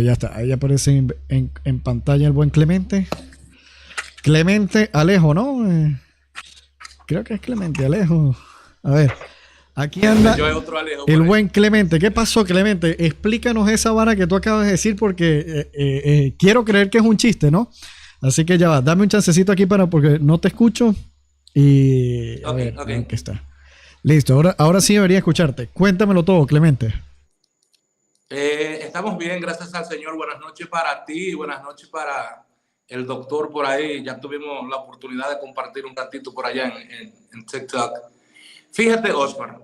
Ya está, ahí aparece en pantalla el buen Clemente. Clemente Alejo, ¿no? Creo que es Clemente Alejo. A ver, aquí anda Yo hay otro Alejo el por ahí. buen Clemente. ¿Qué pasó, Clemente? Explícanos esa vara que tú acabas de decir porque quiero creer que es un chiste, ¿no? Así que ya va, dame un chancecito aquí porque no te escucho. Y a Ok, ver, ok. aquí está. Listo, ahora sí debería escucharte. Cuéntamelo todo, Clemente. Estamos bien, gracias al Señor. Buenas noches para ti, buenas noches para el doctor por ahí. Ya tuvimos la oportunidad de compartir un ratito por allá en TikTok. Fíjate, Oscar,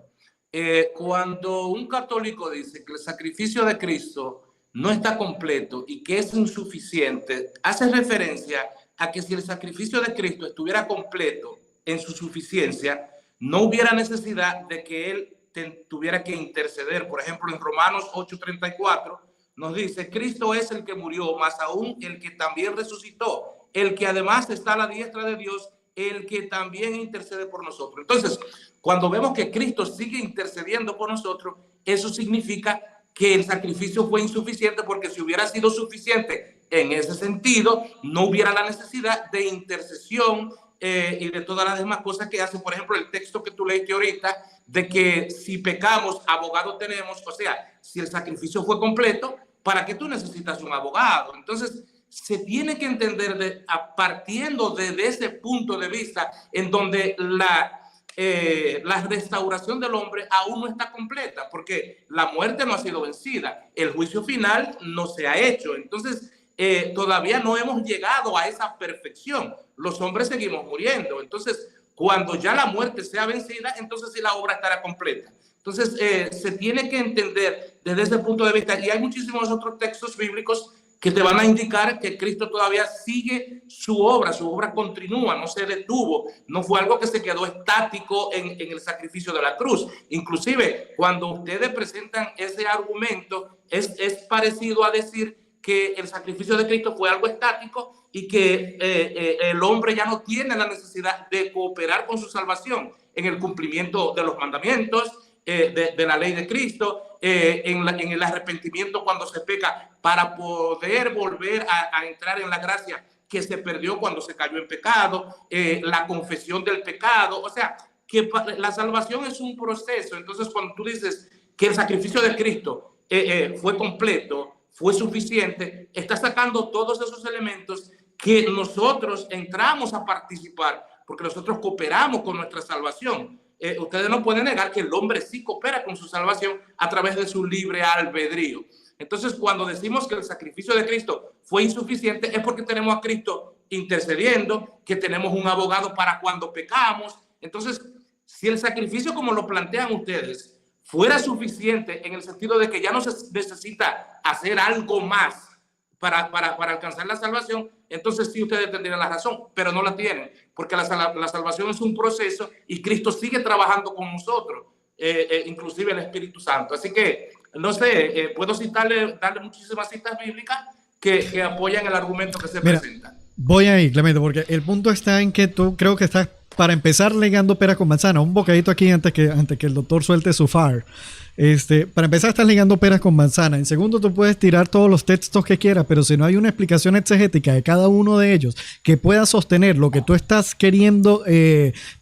cuando un católico dice que el sacrificio de Cristo no está completo y que es insuficiente, hace referencia a que si el sacrificio de Cristo estuviera completo en su suficiencia, no hubiera necesidad de que Él tuviera que interceder. Por ejemplo, en Romanos 8:34 nos dice, Cristo es el que murió, más aún el que también resucitó, el que además está a la diestra de Dios, el que también intercede por nosotros. Entonces, cuando vemos que Cristo sigue intercediendo por nosotros, eso significa que el sacrificio fue insuficiente, porque si hubiera sido suficiente en ese sentido, no hubiera la necesidad de intercesión y de todas las demás cosas que hace. Por ejemplo, el texto que tú leíste ahorita, de que si pecamos, abogado tenemos. O sea, si el sacrificio fue completo, ¿para qué tú necesitas un abogado? Entonces, se tiene que entender partiendo de ese punto de vista en donde la restauración del hombre aún no está completa, porque la muerte no ha sido vencida, el juicio final no se ha hecho. Entonces, todavía no hemos llegado a esa perfección. Los hombres seguimos muriendo. Entonces, cuando ya la muerte sea vencida, entonces sí la obra estará completa. Entonces, se tiene que entender desde ese punto de vista. Y hay muchísimos otros textos bíblicos que te van a indicar que Cristo todavía sigue su obra continúa, no se detuvo, no fue algo que se quedó estático en el sacrificio de la cruz. Inclusive, cuando ustedes presentan ese argumento, es parecido a decir que el sacrificio de Cristo fue algo estático y que el hombre ya no tiene la necesidad de cooperar con su salvación en el cumplimiento de los mandamientos, de la ley de Cristo, en el arrepentimiento cuando se peca, para poder volver a entrar en la gracia que se perdió cuando se cayó en pecado, la confesión del pecado. O sea, que la salvación es un proceso. Entonces, cuando tú dices que el sacrificio de Cristo fue completo, fue suficiente, está sacando todos esos elementos que nosotros entramos a participar, porque nosotros cooperamos con nuestra salvación. Ustedes no pueden negar que el hombre sí coopera con su salvación a través de su libre albedrío. Entonces, cuando decimos que el sacrificio de Cristo fue insuficiente, es porque tenemos a Cristo intercediendo, que tenemos un abogado para cuando pecamos. Entonces, si el sacrificio, como lo plantean ustedes, fuera suficiente en el sentido de que ya no se necesita hacer algo más para alcanzar la salvación, entonces sí ustedes tendrían la razón, pero no la tienen, porque la salvación es un proceso y Cristo sigue trabajando con nosotros, inclusive el Espíritu Santo. Así que, no sé, puedo darle muchísimas citas bíblicas que apoyan el argumento que se presenta. Voy ahí, Clemente, porque el punto está en que tú creo que estás, para empezar, ligando peras con manzana. Un bocadito aquí antes que el doctor suelte su fire. Para empezar, estás ligando peras con manzana. En segundo, tú puedes tirar todos los textos que quieras, pero si no hay una explicación exegética de cada uno de ellos que pueda sostener lo que tú estás queriendo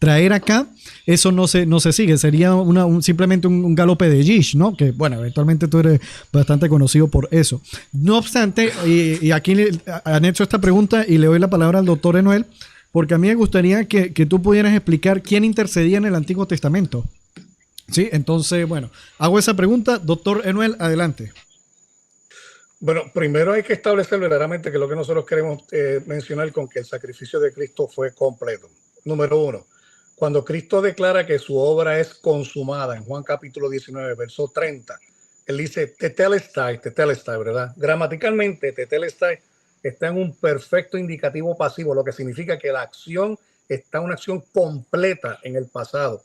traer acá, eso no se sigue. Sería simplemente un galope de Gish, ¿no? Que, bueno, eventualmente tú eres bastante conocido por eso. No obstante, y aquí han hecho esta pregunta y le doy la palabra al doctor Enoel, porque a mí me gustaría que tú pudieras explicar quién intercedía en el Antiguo Testamento. Sí, entonces, bueno, hago esa pregunta. Doctor Enoel, adelante. Bueno, primero hay que establecer verdaderamente que lo que nosotros queremos mencionar con que el sacrificio de Cristo fue completo. Número uno, cuando Cristo declara que su obra es consumada en Juan capítulo 19, verso 30, él dice tetelestai, ¿verdad? Gramaticalmente, tetelestai está en un perfecto indicativo pasivo, lo que significa que la acción está una acción completa en el pasado.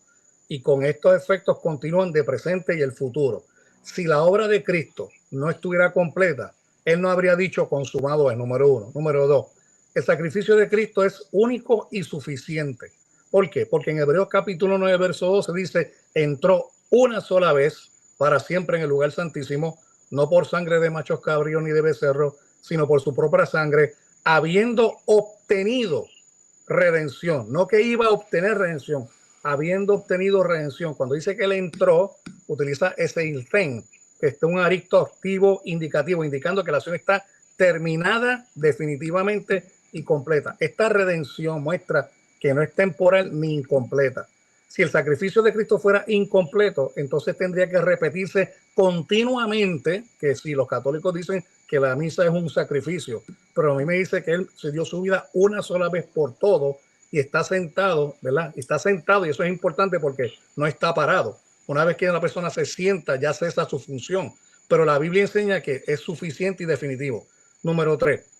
Y con estos efectos continúan de presente y el futuro. Si la obra de Cristo no estuviera completa, él no habría dicho consumado es, número uno. Número dos, el sacrificio de Cristo es único y suficiente. ¿Por qué? Porque en Hebreos capítulo 9, verso 12 dice, entró una sola vez para siempre en el lugar santísimo, no por sangre de machos cabríos ni de becerros, sino por su propia sangre, habiendo obtenido redención. No que iba a obtener redención, habiendo obtenido redención. Cuando dice que él entró, utiliza ese ilfen, que es un arisco activo indicativo, indicando que la acción está terminada definitivamente y completa. Esta redención muestra que no es temporal ni incompleta. Si el sacrificio de Cristo fuera incompleto, entonces tendría que repetirse continuamente, que si los católicos dicen que la misa es un sacrificio, pero a mí me dice que él se dio su vida una sola vez por todo y está sentado, ¿verdad? Está sentado, y eso es importante porque no está parado. Una vez que la persona se sienta, ya cesa su función, pero la Biblia enseña que es suficiente y definitivo. Número 3.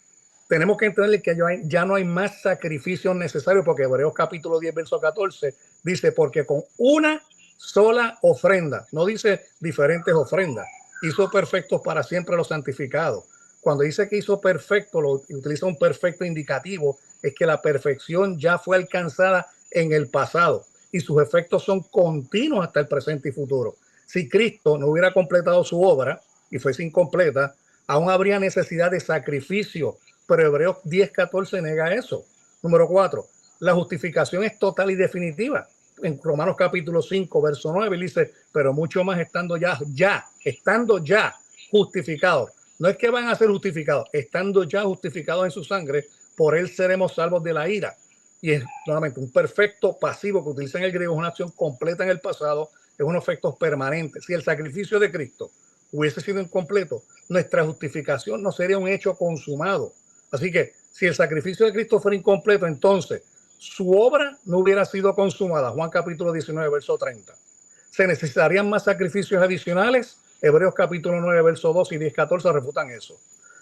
Tenemos que entender que ya no hay más sacrificios necesarios, porque Hebreos capítulo 10, verso 14, dice, porque con una sola ofrenda, no dice diferentes ofrendas, hizo perfectos para siempre los santificados. Cuando dice que hizo perfecto, lo utiliza un perfecto indicativo, es que la perfección ya fue alcanzada en el pasado y sus efectos son continuos hasta el presente y futuro. Si Cristo no hubiera completado su obra y fuese incompleta, aún habría necesidad de sacrificio, pero Hebreos 10:14 nega eso. Número 4, la justificación es total y definitiva. En Romanos capítulo 5, verso 9, dice, pero mucho más estando ya justificados. No es que van a ser justificados, estando ya justificados en su sangre, por él seremos salvos de la ira. Y es nuevamente un perfecto pasivo que utiliza en el griego, es una acción completa en el pasado, es un efecto permanente. Si el sacrificio de Cristo hubiese sido incompleto, nuestra justificación no sería un hecho consumado. Así que si el sacrificio de Cristo fuera incompleto, entonces su obra no hubiera sido consumada. Juan capítulo 19, verso 30. ¿Se necesitarían más sacrificios adicionales? Hebreos capítulo 9, verso 2 y 10:14 refutan eso.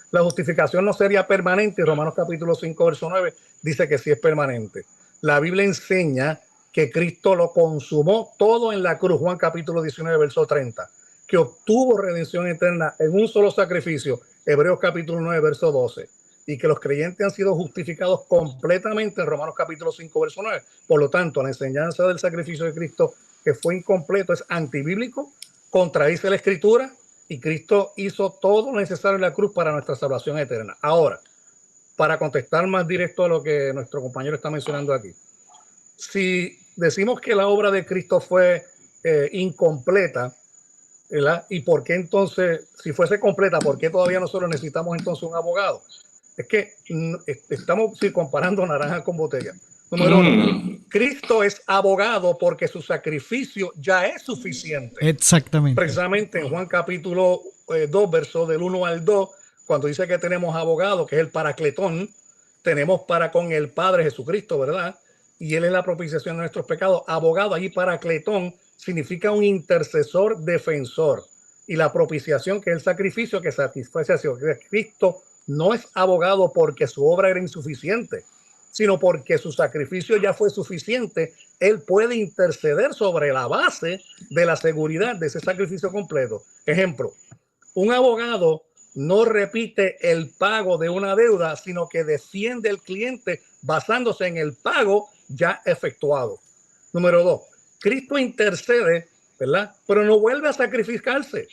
La justificación no sería permanente. Romanos capítulo 5, verso 9 dice que sí es permanente. La Biblia enseña que Cristo lo consumó todo en la cruz. Juan capítulo 19, verso 30. Que obtuvo redención eterna en un solo sacrificio. Hebreos capítulo 9, verso 12. Y que los creyentes han sido justificados completamente en Romanos capítulo 5, verso 9. Por lo tanto, la enseñanza del sacrificio de Cristo que fue incompleto es antibíblico, contradice la Escritura, y Cristo hizo todo lo necesario en la cruz para nuestra salvación eterna. Ahora, para contestar más directo a lo que nuestro compañero está mencionando aquí, si decimos que la obra de Cristo fue incompleta, ¿verdad? ¿Y por qué entonces, si fuese completa, por qué todavía nosotros necesitamos entonces un abogado? Es que estamos comparando naranja con botella. Número 1, Cristo es abogado porque su sacrificio ya es suficiente. Exactamente. Precisamente en Juan capítulo 2, verso del 1 al 2, cuando dice que tenemos abogado, que es el Paracletón, tenemos para con el Padre Jesucristo, ¿verdad? Y él es la propiciación de nuestros pecados. Abogado, allí Paracletón significa un intercesor defensor. Y la propiciación, que es el sacrificio que satisface a Cristo, no es abogado porque su obra era insuficiente, sino porque su sacrificio ya fue suficiente. Él puede interceder sobre la base de la seguridad de ese sacrificio completo. Ejemplo, un abogado no repite el pago de una deuda, sino que defiende al cliente basándose en el pago ya efectuado. Número 2, Cristo intercede, ¿verdad? Pero no vuelve a sacrificarse.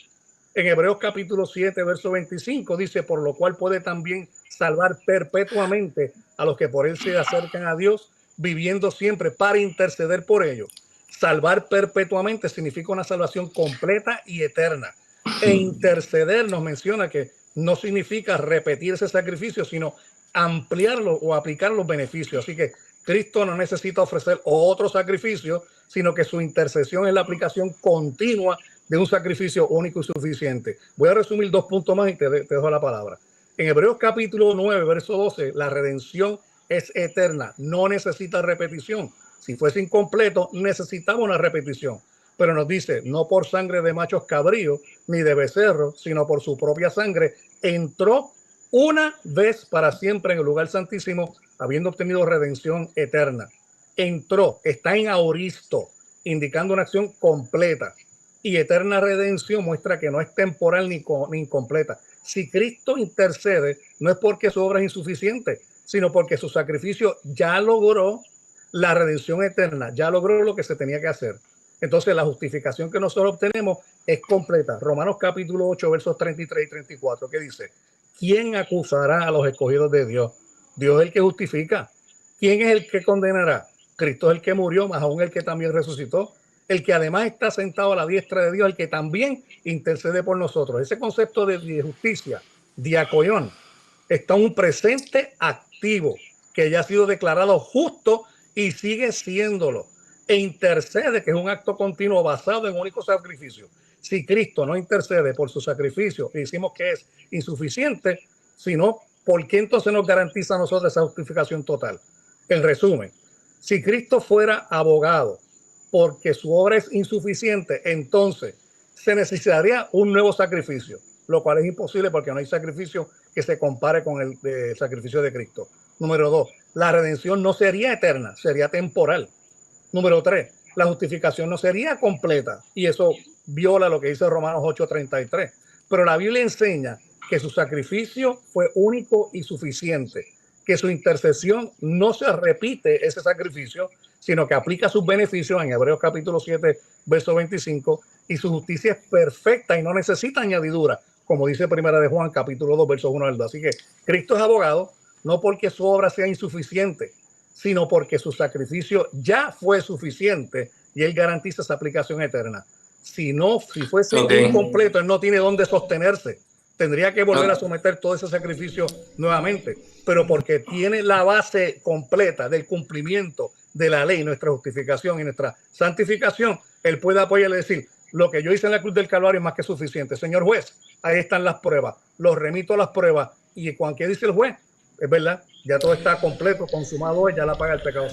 En Hebreos capítulo 7, verso 25 dice, por lo cual puede también salvar perpetuamente a los que por él se acercan a Dios, viviendo siempre para interceder por ellos. Salvar perpetuamente significa una salvación completa y eterna. E interceder nos menciona que no significa repetir ese sacrificio, sino ampliarlo o aplicar los beneficios. Así que Cristo no necesita ofrecer otro sacrificio, sino que su intercesión es la aplicación continua de un sacrificio único y suficiente. Voy a resumir 2 puntos más y te dejo la palabra. En Hebreos capítulo 9, verso 12, la redención es eterna, no necesita repetición. Si fuese incompleto, necesitaba una repetición. Pero nos dice, no por sangre de machos cabríos ni de becerros, sino por su propia sangre, entró una vez para siempre en el lugar santísimo, habiendo obtenido redención eterna. Entró, está en aoristo, indicando una acción completa. Y eterna redención muestra que no es temporal ni incompleta. Si Cristo intercede, no es porque su obra es insuficiente, sino porque su sacrificio ya logró la redención eterna, ya logró lo que se tenía que hacer. Entonces la justificación que nosotros obtenemos es completa. Romanos capítulo 8, versos 33 y 34, que dice: ¿quién acusará a los escogidos de Dios? Dios es el que justifica. ¿Quién es el que condenará? Cristo es el que murió, más aún el que también resucitó, el que además está sentado a la diestra de Dios, el que también intercede por nosotros. Ese concepto de justicia, diacoión, está un presente activo que ya ha sido declarado justo y sigue siéndolo, e intercede, que es un acto continuo basado en un único sacrificio. Si Cristo no intercede por su sacrificio y decimos que es insuficiente, sino, ¿por qué entonces nos garantiza a nosotros esa justificación total? En resumen, si Cristo fuera abogado porque su obra es insuficiente, entonces se necesitaría un nuevo sacrificio, lo cual es imposible porque no hay sacrificio que se compare con el sacrificio de Cristo. Número 2, la redención no sería eterna, sería temporal. Número 3, la justificación no sería completa, y eso viola lo que dice Romanos 8:33. Pero la Biblia enseña que su sacrificio fue único y suficiente, que su intercesión no se repite ese sacrificio, sino que aplica sus beneficios en Hebreos capítulo 7, verso 25, y su justicia es perfecta y no necesita añadidura, como dice Primera de Juan capítulo 2, verso 1 al 2. Así que Cristo es abogado, no porque su obra sea insuficiente, sino porque su sacrificio ya fue suficiente y él garantiza esa aplicación eterna. Si fuese incompleto, él no tiene dónde sostenerse. Tendría que volver a someter todo ese sacrificio nuevamente. Pero porque tiene la base completa del cumplimiento de la ley, nuestra justificación y nuestra santificación, él puede apoyar y decir: lo que yo hice en la cruz del Calvario es más que suficiente. Señor juez, ahí están las pruebas. Los remito a las pruebas. Y cuando ¿qué dice el juez? Es verdad, ya todo está completo, consumado, ya la paga el pecado.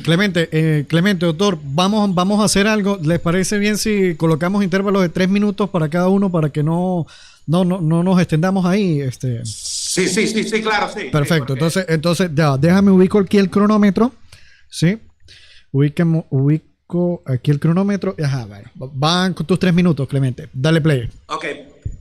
Clemente, doctor, vamos a hacer algo. ¿Les parece bien si colocamos intervalos de 3 minutos para cada uno para que no nos extendamos ahí? Sí, claro, sí. Perfecto, sí, entonces ya, déjame ubico aquí el cronómetro. Sí, ubico aquí el cronómetro. Ajá, bueno, van con tus 3 minutos, Clemente. Dale play.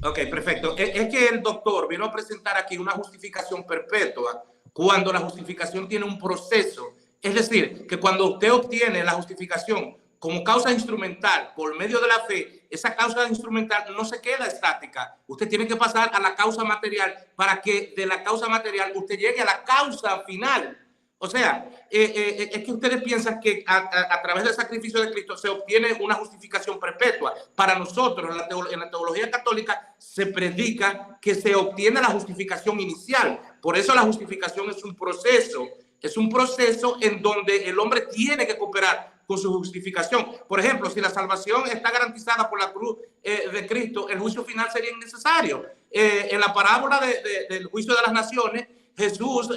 Ok, perfecto. Es que el doctor vino a presentar aquí una justificación perpetua cuando la justificación tiene un proceso. Es decir, que cuando usted obtiene la justificación como causa instrumental por medio de la fe, esa causa instrumental no se queda estática. Usted tiene que pasar a la causa material para que de la causa material usted llegue a la causa final. O sea, es que ustedes piensan que a través del sacrificio de Cristo se obtiene una justificación perpetua. Para nosotros, en la teología católica, se predica que se obtiene la justificación inicial. Por eso la justificación es un proceso en donde el hombre tiene que cooperar con su justificación. Por ejemplo, si la salvación está garantizada por la cruz de Cristo, el juicio final sería innecesario. En la parábola del juicio de las naciones, Jesús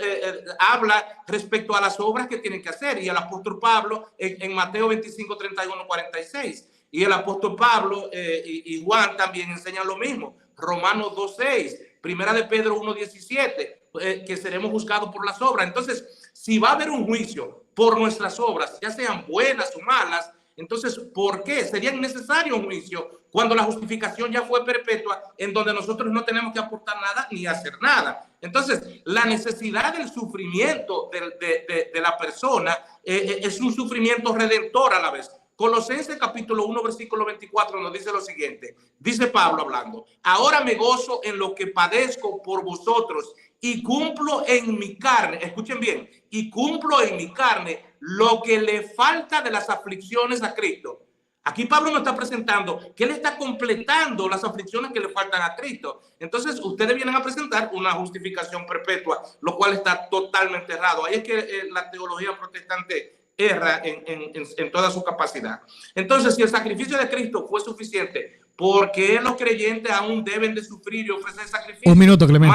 habla respecto a las obras que tienen que hacer, y el apóstol Pablo en Mateo 25, 31, 46, y el apóstol Pablo y Juan también enseñan lo mismo. Romanos 2:6, Primera de Pedro 1:17, que seremos juzgados por las obras. Entonces, si va a haber un juicio por nuestras obras, ya sean buenas o malas, entonces, ¿por qué sería necesario un juicio cuando la justificación ya fue perpetua, en donde nosotros no tenemos que aportar nada ni hacer nada? Entonces, la necesidad del sufrimiento de la persona es un sufrimiento redentor a la vez. Colosenses capítulo 1, versículo 24 nos dice lo siguiente. Dice Pablo hablando: ahora me gozo en lo que padezco por vosotros y cumplo en mi carne, escuchen bien, y cumplo en mi carne lo que le falta de las aflicciones a Cristo. Aquí Pablo nos está presentando que él está completando las aflicciones que le faltan a Cristo. Entonces ustedes vienen a presentar una justificación perpetua, lo cual está totalmente errado. Ahí es que la teología protestante erra en toda su capacidad. Entonces, si el sacrificio de Cristo fue suficiente, ¿por qué los creyentes aún deben de sufrir y ofrecer sacrificio? Un minuto, Clemente.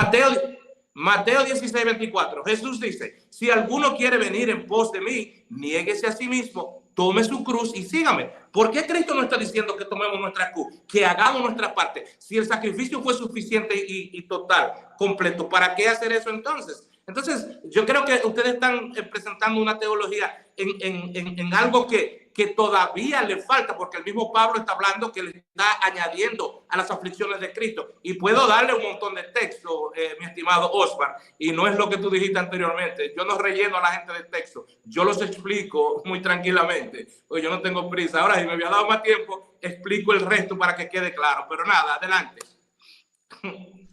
Mateo 16:24, Jesús dice: si alguno quiere venir en pos de mí, niéguese a sí mismo, tome su cruz y sígame. ¿Por qué Cristo no está diciendo que tomemos nuestra cruz, que hagamos nuestra parte? Si el sacrificio fue suficiente y total, completo, ¿para qué hacer eso entonces? Entonces, yo creo que ustedes están presentando una teología en algo que que todavía le falta, porque el mismo Pablo está hablando que le está añadiendo a las aflicciones de Cristo. Y puedo darle un montón de texto, mi estimado Oscar, y no es lo que tú dijiste anteriormente. Yo no relleno a la gente de texto, yo los explico muy tranquilamente, porque yo no tengo prisa. Ahora, si me había dado más tiempo, explico el resto para que quede claro. Pero nada, adelante.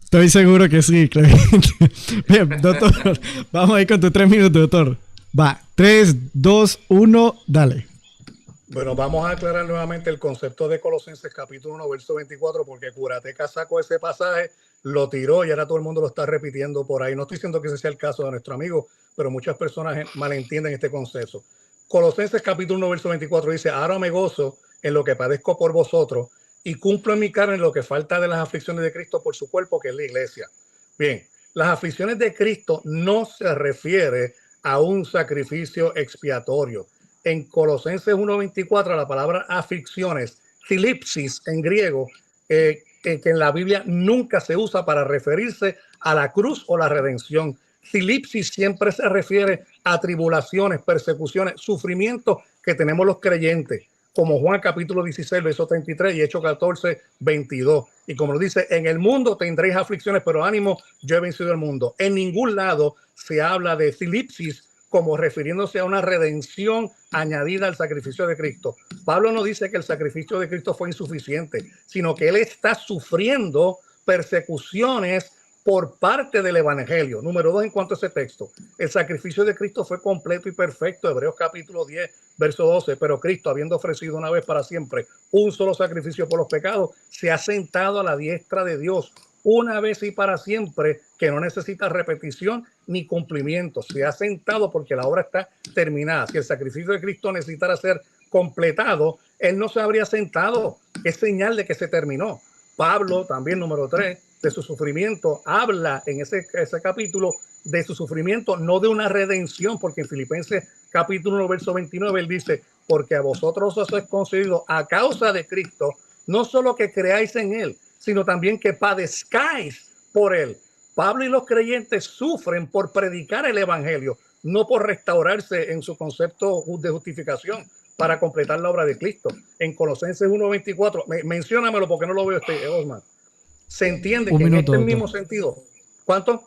Estoy seguro que sí, Clemente. Bien, doctor, vamos ahí con tus 3 minutos, doctor. Va, 3, 2, 1, dale. Bueno, vamos a aclarar nuevamente el concepto de Colosenses capítulo 1, verso 24, porque Curateca sacó ese pasaje, lo tiró y ahora todo el mundo lo está repitiendo por ahí. No estoy diciendo que ese sea el caso de nuestro amigo, pero muchas personas malentienden este concepto. Colosenses capítulo 1, verso 24 dice: ahora me gozo en lo que padezco por vosotros y cumplo en mi carne lo que falta de las aflicciones de Cristo por su cuerpo, que es la iglesia. Bien, las aflicciones de Cristo no se refiere a un sacrificio expiatorio. En Colosenses 1:24 la palabra aflicciones, philipsis en griego, que en la Biblia nunca se usa para referirse a la cruz o la redención. Philipsis siempre se refiere a tribulaciones, persecuciones, sufrimientos que tenemos los creyentes, como Juan capítulo 16, verso 33 y Hechos 14, 22. Y como lo dice, en el mundo tendréis aflicciones, pero ánimo, yo he vencido el mundo. En ningún lado se habla de philipsis como refiriéndose a una redención añadida al sacrificio de Cristo. Pablo no dice que el sacrificio de Cristo fue insuficiente, sino que él está sufriendo persecuciones por parte del evangelio. Número 2, en cuanto a ese texto, el sacrificio de Cristo fue completo y perfecto. Hebreos capítulo 10, verso 12. Pero Cristo, habiendo ofrecido una vez para siempre un solo sacrificio por los pecados, se ha sentado a la diestra de Dios una vez y para siempre, que no necesita repetición ni cumplimiento. Se ha sentado porque la obra está terminada. Si el sacrificio de Cristo necesitara ser completado, él no se habría sentado. Es señal de que se terminó. Pablo, también número 3, de su sufrimiento, habla en ese capítulo de su sufrimiento, no de una redención, porque en Filipenses capítulo 1, verso 29, él dice: porque a vosotros os es concedido a causa de Cristo, no solo que creáis en él, sino también que padezcáis por él. Pablo y los creyentes sufren por predicar el evangelio, no por restaurarse en su concepto de justificación para completar la obra de Cristo. En Colosenses 1:24, menciónamelo porque no lo veo, Osman. Se entiende que en este mismo sentido. ¿Cuánto?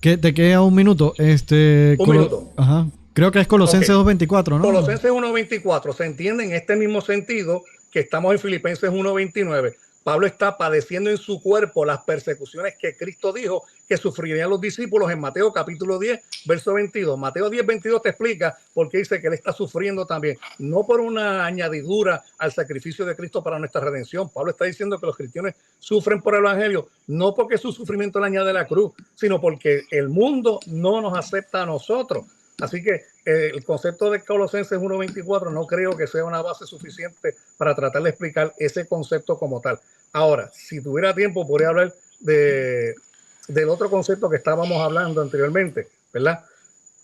¿Te queda un minuto? Un minuto. Ajá. Creo que es Colosenses 2:24, ¿no? Colosenses 1:24 se entiende en este mismo sentido que estamos en Filipenses 1:29. Pablo está padeciendo en su cuerpo las persecuciones que Cristo dijo que sufrirían los discípulos en Mateo capítulo 10, verso 22. Mateo 10, 22 te explica por qué dice que él está sufriendo también, no por una añadidura al sacrificio de Cristo para nuestra redención. Pablo está diciendo que los cristianos sufren por el evangelio, no porque su sufrimiento le añade la cruz, sino porque el mundo no nos acepta a nosotros. Así que el concepto de Colosenses 1:24 no creo que sea una base suficiente para tratar de explicar ese concepto como tal. Ahora, si tuviera tiempo, podría hablar del otro concepto que estábamos hablando anteriormente, ¿verdad?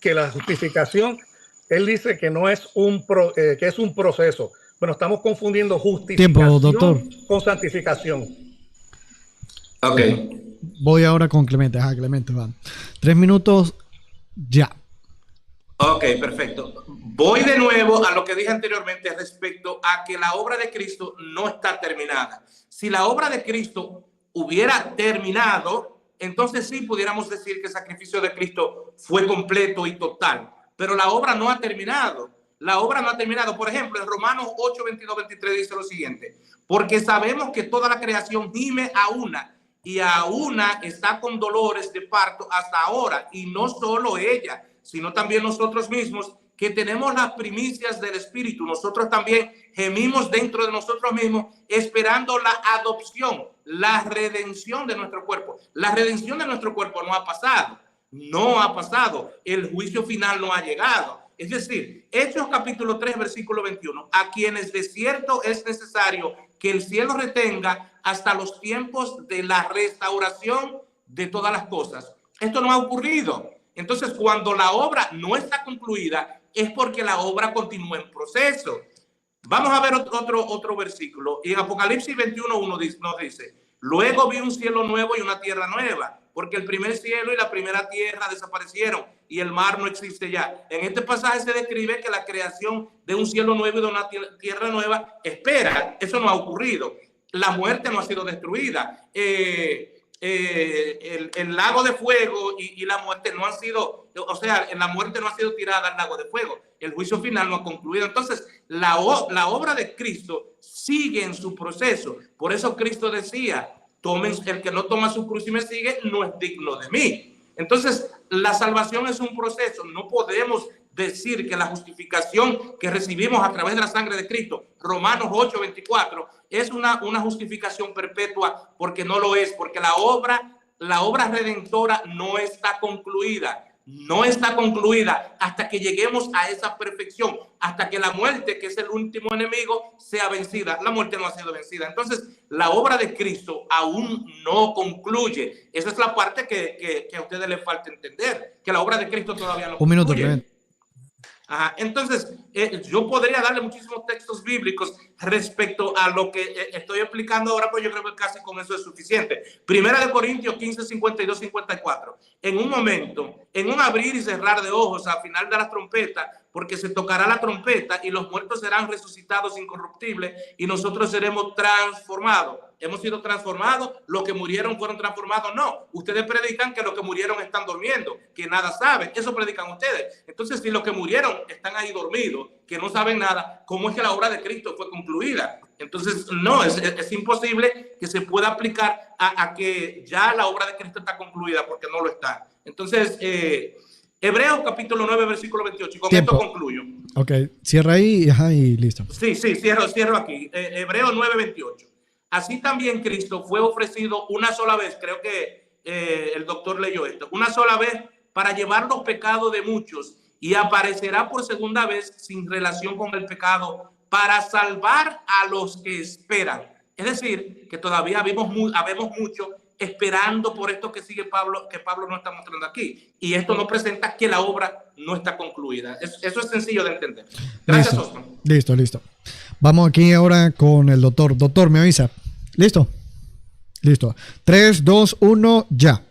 Que la justificación, él dice que no es que es un proceso. Bueno, estamos confundiendo justificación doctor, con santificación. Ok. Voy ahora con Clemente. Clemente, van. 3 minutos ya. Ok, perfecto. Voy de nuevo a lo que dije anteriormente respecto a que la obra de Cristo no está terminada. Si la obra de Cristo hubiera terminado, entonces sí pudiéramos decir que el sacrificio de Cristo fue completo y total. Pero la obra no ha terminado. La obra no ha terminado. Por ejemplo, en Romanos 8, 22, 23 dice lo siguiente: porque sabemos que toda la creación gime a una, y a una está con dolores de parto hasta ahora, y no solo ella, sino también nosotros mismos, que tenemos las primicias del Espíritu. Nosotros también gemimos dentro de nosotros mismos, esperando la adopción, la redención de nuestro cuerpo. La redención de nuestro cuerpo no ha pasado. No ha pasado. El juicio final no ha llegado. Es decir, Hechos capítulo 3, versículo 21, a quienes de cierto es necesario que el cielo retenga hasta los tiempos de la restauración de todas las cosas. Esto no ha ocurrido. Entonces, cuando la obra no está concluida, es porque la obra continúa en proceso. Vamos a ver otro versículo. Y en Apocalipsis 21:1 nos dice: luego vi un cielo nuevo y una tierra nueva, porque el primer cielo y la primera tierra desaparecieron y el mar no existe ya. En este pasaje se describe que la creación de un cielo nuevo y de una tierra nueva espera. Eso no ha ocurrido. La muerte no ha sido destruida. El lago de fuego y la muerte no han sido, o sea, la muerte no ha sido tirada al lago de fuego. El juicio final no ha concluido. Entonces, la obra de Cristo sigue en su proceso. Por eso Cristo decía, el que no toma su cruz y me sigue no es digno de mí. Entonces, la salvación es un proceso. No podemos decir que la justificación que recibimos a través de la sangre de Cristo, Romanos 8:24, es una justificación perpetua, porque no lo es, porque la obra redentora no está concluida. No está concluida hasta que lleguemos a esa perfección, hasta que la muerte, que es el último enemigo, sea vencida. La muerte no ha sido vencida. Entonces, la obra de Cristo aún no concluye. Esa es la parte que a ustedes les falta entender, que la obra de Cristo todavía no concluye. Un minuto. Ajá. Entonces, yo podría darle muchísimos textos bíblicos respecto a lo que estoy explicando ahora, pero yo creo que casi con eso es suficiente. Primera de Corintios 15:52-54. En un momento, en un abrir y cerrar de ojos, al final de las trompetas, porque se tocará la trompeta y los muertos serán resucitados incorruptibles y nosotros seremos transformados. ¿Hemos sido transformados? ¿Los que murieron fueron transformados? No. Ustedes predican que los que murieron están durmiendo, que nada saben. Eso predican ustedes. Entonces, si los que murieron están ahí dormidos, que no saben nada, ¿cómo es que la obra de Cristo fue concluida? Entonces, no, es imposible que se pueda aplicar a que ya la obra de Cristo está concluida, porque no lo está. Entonces, Hebreos capítulo 9, versículo 28. Y con esto concluyo. Ok, cierra ahí y listo. Sí, cierro aquí. Hebreos 9, 28. Así también Cristo fue ofrecido una sola vez, creo que el doctor leyó esto, una sola vez para llevar los pecados de muchos, y aparecerá por segunda vez sin relación con el pecado para salvar a los que esperan. Es decir, que todavía habemos mucho esperando por esto que sigue Pablo, que Pablo no está mostrando aquí. Y esto no presenta que la obra no está concluida. Eso es sencillo de entender. Gracias, Osman. Listo. Vamos aquí ahora con el doctor. Doctor, ¿me avisa? ¿Listo? 3, 2, 1, ya.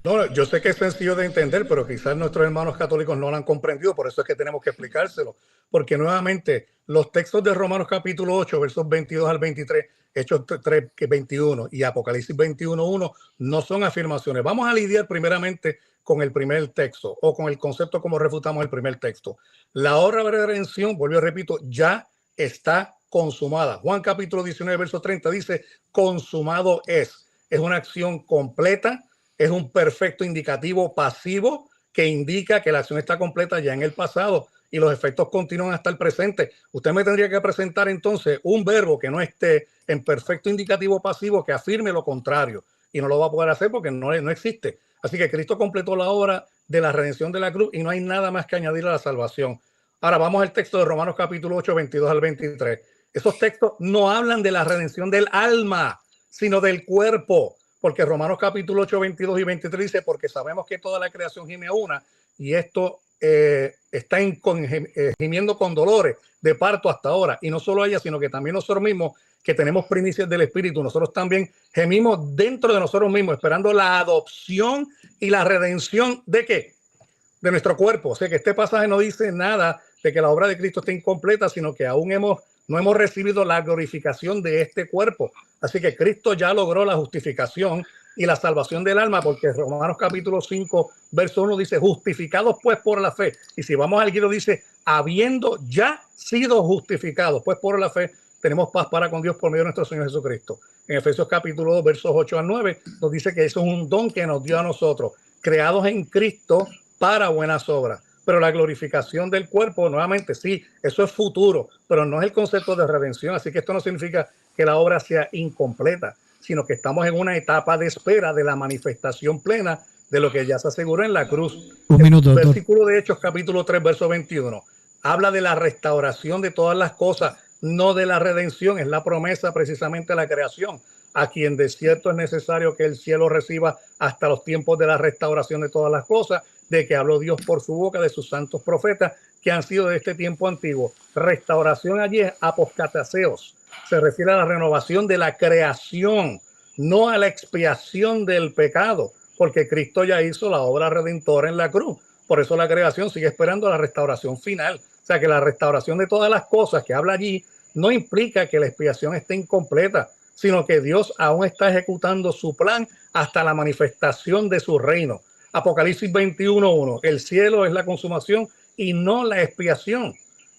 No, yo sé que es sencillo de entender, pero quizás nuestros hermanos católicos no lo han comprendido, por eso es que tenemos que explicárselo. Porque nuevamente, los textos de Romanos capítulo 8, versos 22 al 23, Hechos 3, 21 y Apocalipsis 21, 1, no son afirmaciones. Vamos a lidiar primeramente con el primer texto, o con el concepto como refutamos el primer texto. La obra de redención, vuelvo y repito, ya está consumada. Juan capítulo 19, verso 30 dice, consumado es. Es una acción completa. Es un perfecto indicativo pasivo que indica que la acción está completa ya en el pasado y los efectos continúan hasta el presente. Usted me tendría que presentar entonces un verbo que no esté en perfecto indicativo pasivo que afirme lo contrario, y no lo va a poder hacer porque no existe. Así que Cristo completó la obra de la redención de la cruz y no hay nada más que añadir a la salvación. Ahora vamos al texto de Romanos capítulo 8, 22 al 23. Esos textos no hablan de la redención del alma, sino del cuerpo. Porque Romanos capítulo 8, 22 y 23 dice, porque sabemos que toda la creación gime a una, y esto está gimiendo con dolores de parto hasta ahora. Y no solo ella, sino que también nosotros mismos, que tenemos primicias del Espíritu, nosotros también gemimos dentro de nosotros mismos, esperando la adopción y la redención ¿de qué? De nuestro cuerpo. O sea que este pasaje no dice nada de que la obra de Cristo esté incompleta, sino que aún no hemos recibido la glorificación de este cuerpo. Así que Cristo ya logró la justificación y la salvación del alma, porque Romanos capítulo 5, verso 1 dice, justificados pues por la fe. Y si vamos al Guido dice, habiendo ya sido justificados pues por la fe, tenemos paz para con Dios por medio de nuestro Señor Jesucristo. En Efesios capítulo 2, versos 8 al 9, nos dice que eso es un don que nos dio a nosotros, creados en Cristo para buenas obras. Pero la glorificación del cuerpo, nuevamente, sí, eso es futuro, pero no es el concepto de redención. Así que esto no significa que la obra sea incompleta, sino que estamos en una etapa de espera de la manifestación plena de lo que ya se aseguró en la cruz. Un minuto, el versículo de Hechos, capítulo 3, verso 21, habla de la restauración de todas las cosas, no de la redención. Es la promesa precisamente de la creación, a quien de cierto es necesario que el cielo reciba hasta los tiempos de la restauración de todas las cosas, de que habló Dios por su boca de sus santos profetas que han sido de este tiempo antiguo. Restauración allí es apostaseos, se refiere a la renovación de la creación, no a la expiación del pecado, porque Cristo ya hizo la obra redentora en la cruz. Por eso la creación sigue esperando la restauración final. O sea que la restauración de todas las cosas que habla allí no implica que la expiación esté incompleta, sino que Dios aún está ejecutando su plan hasta la manifestación de su reino. Apocalipsis 21:1, el cielo es la consumación y no la expiación.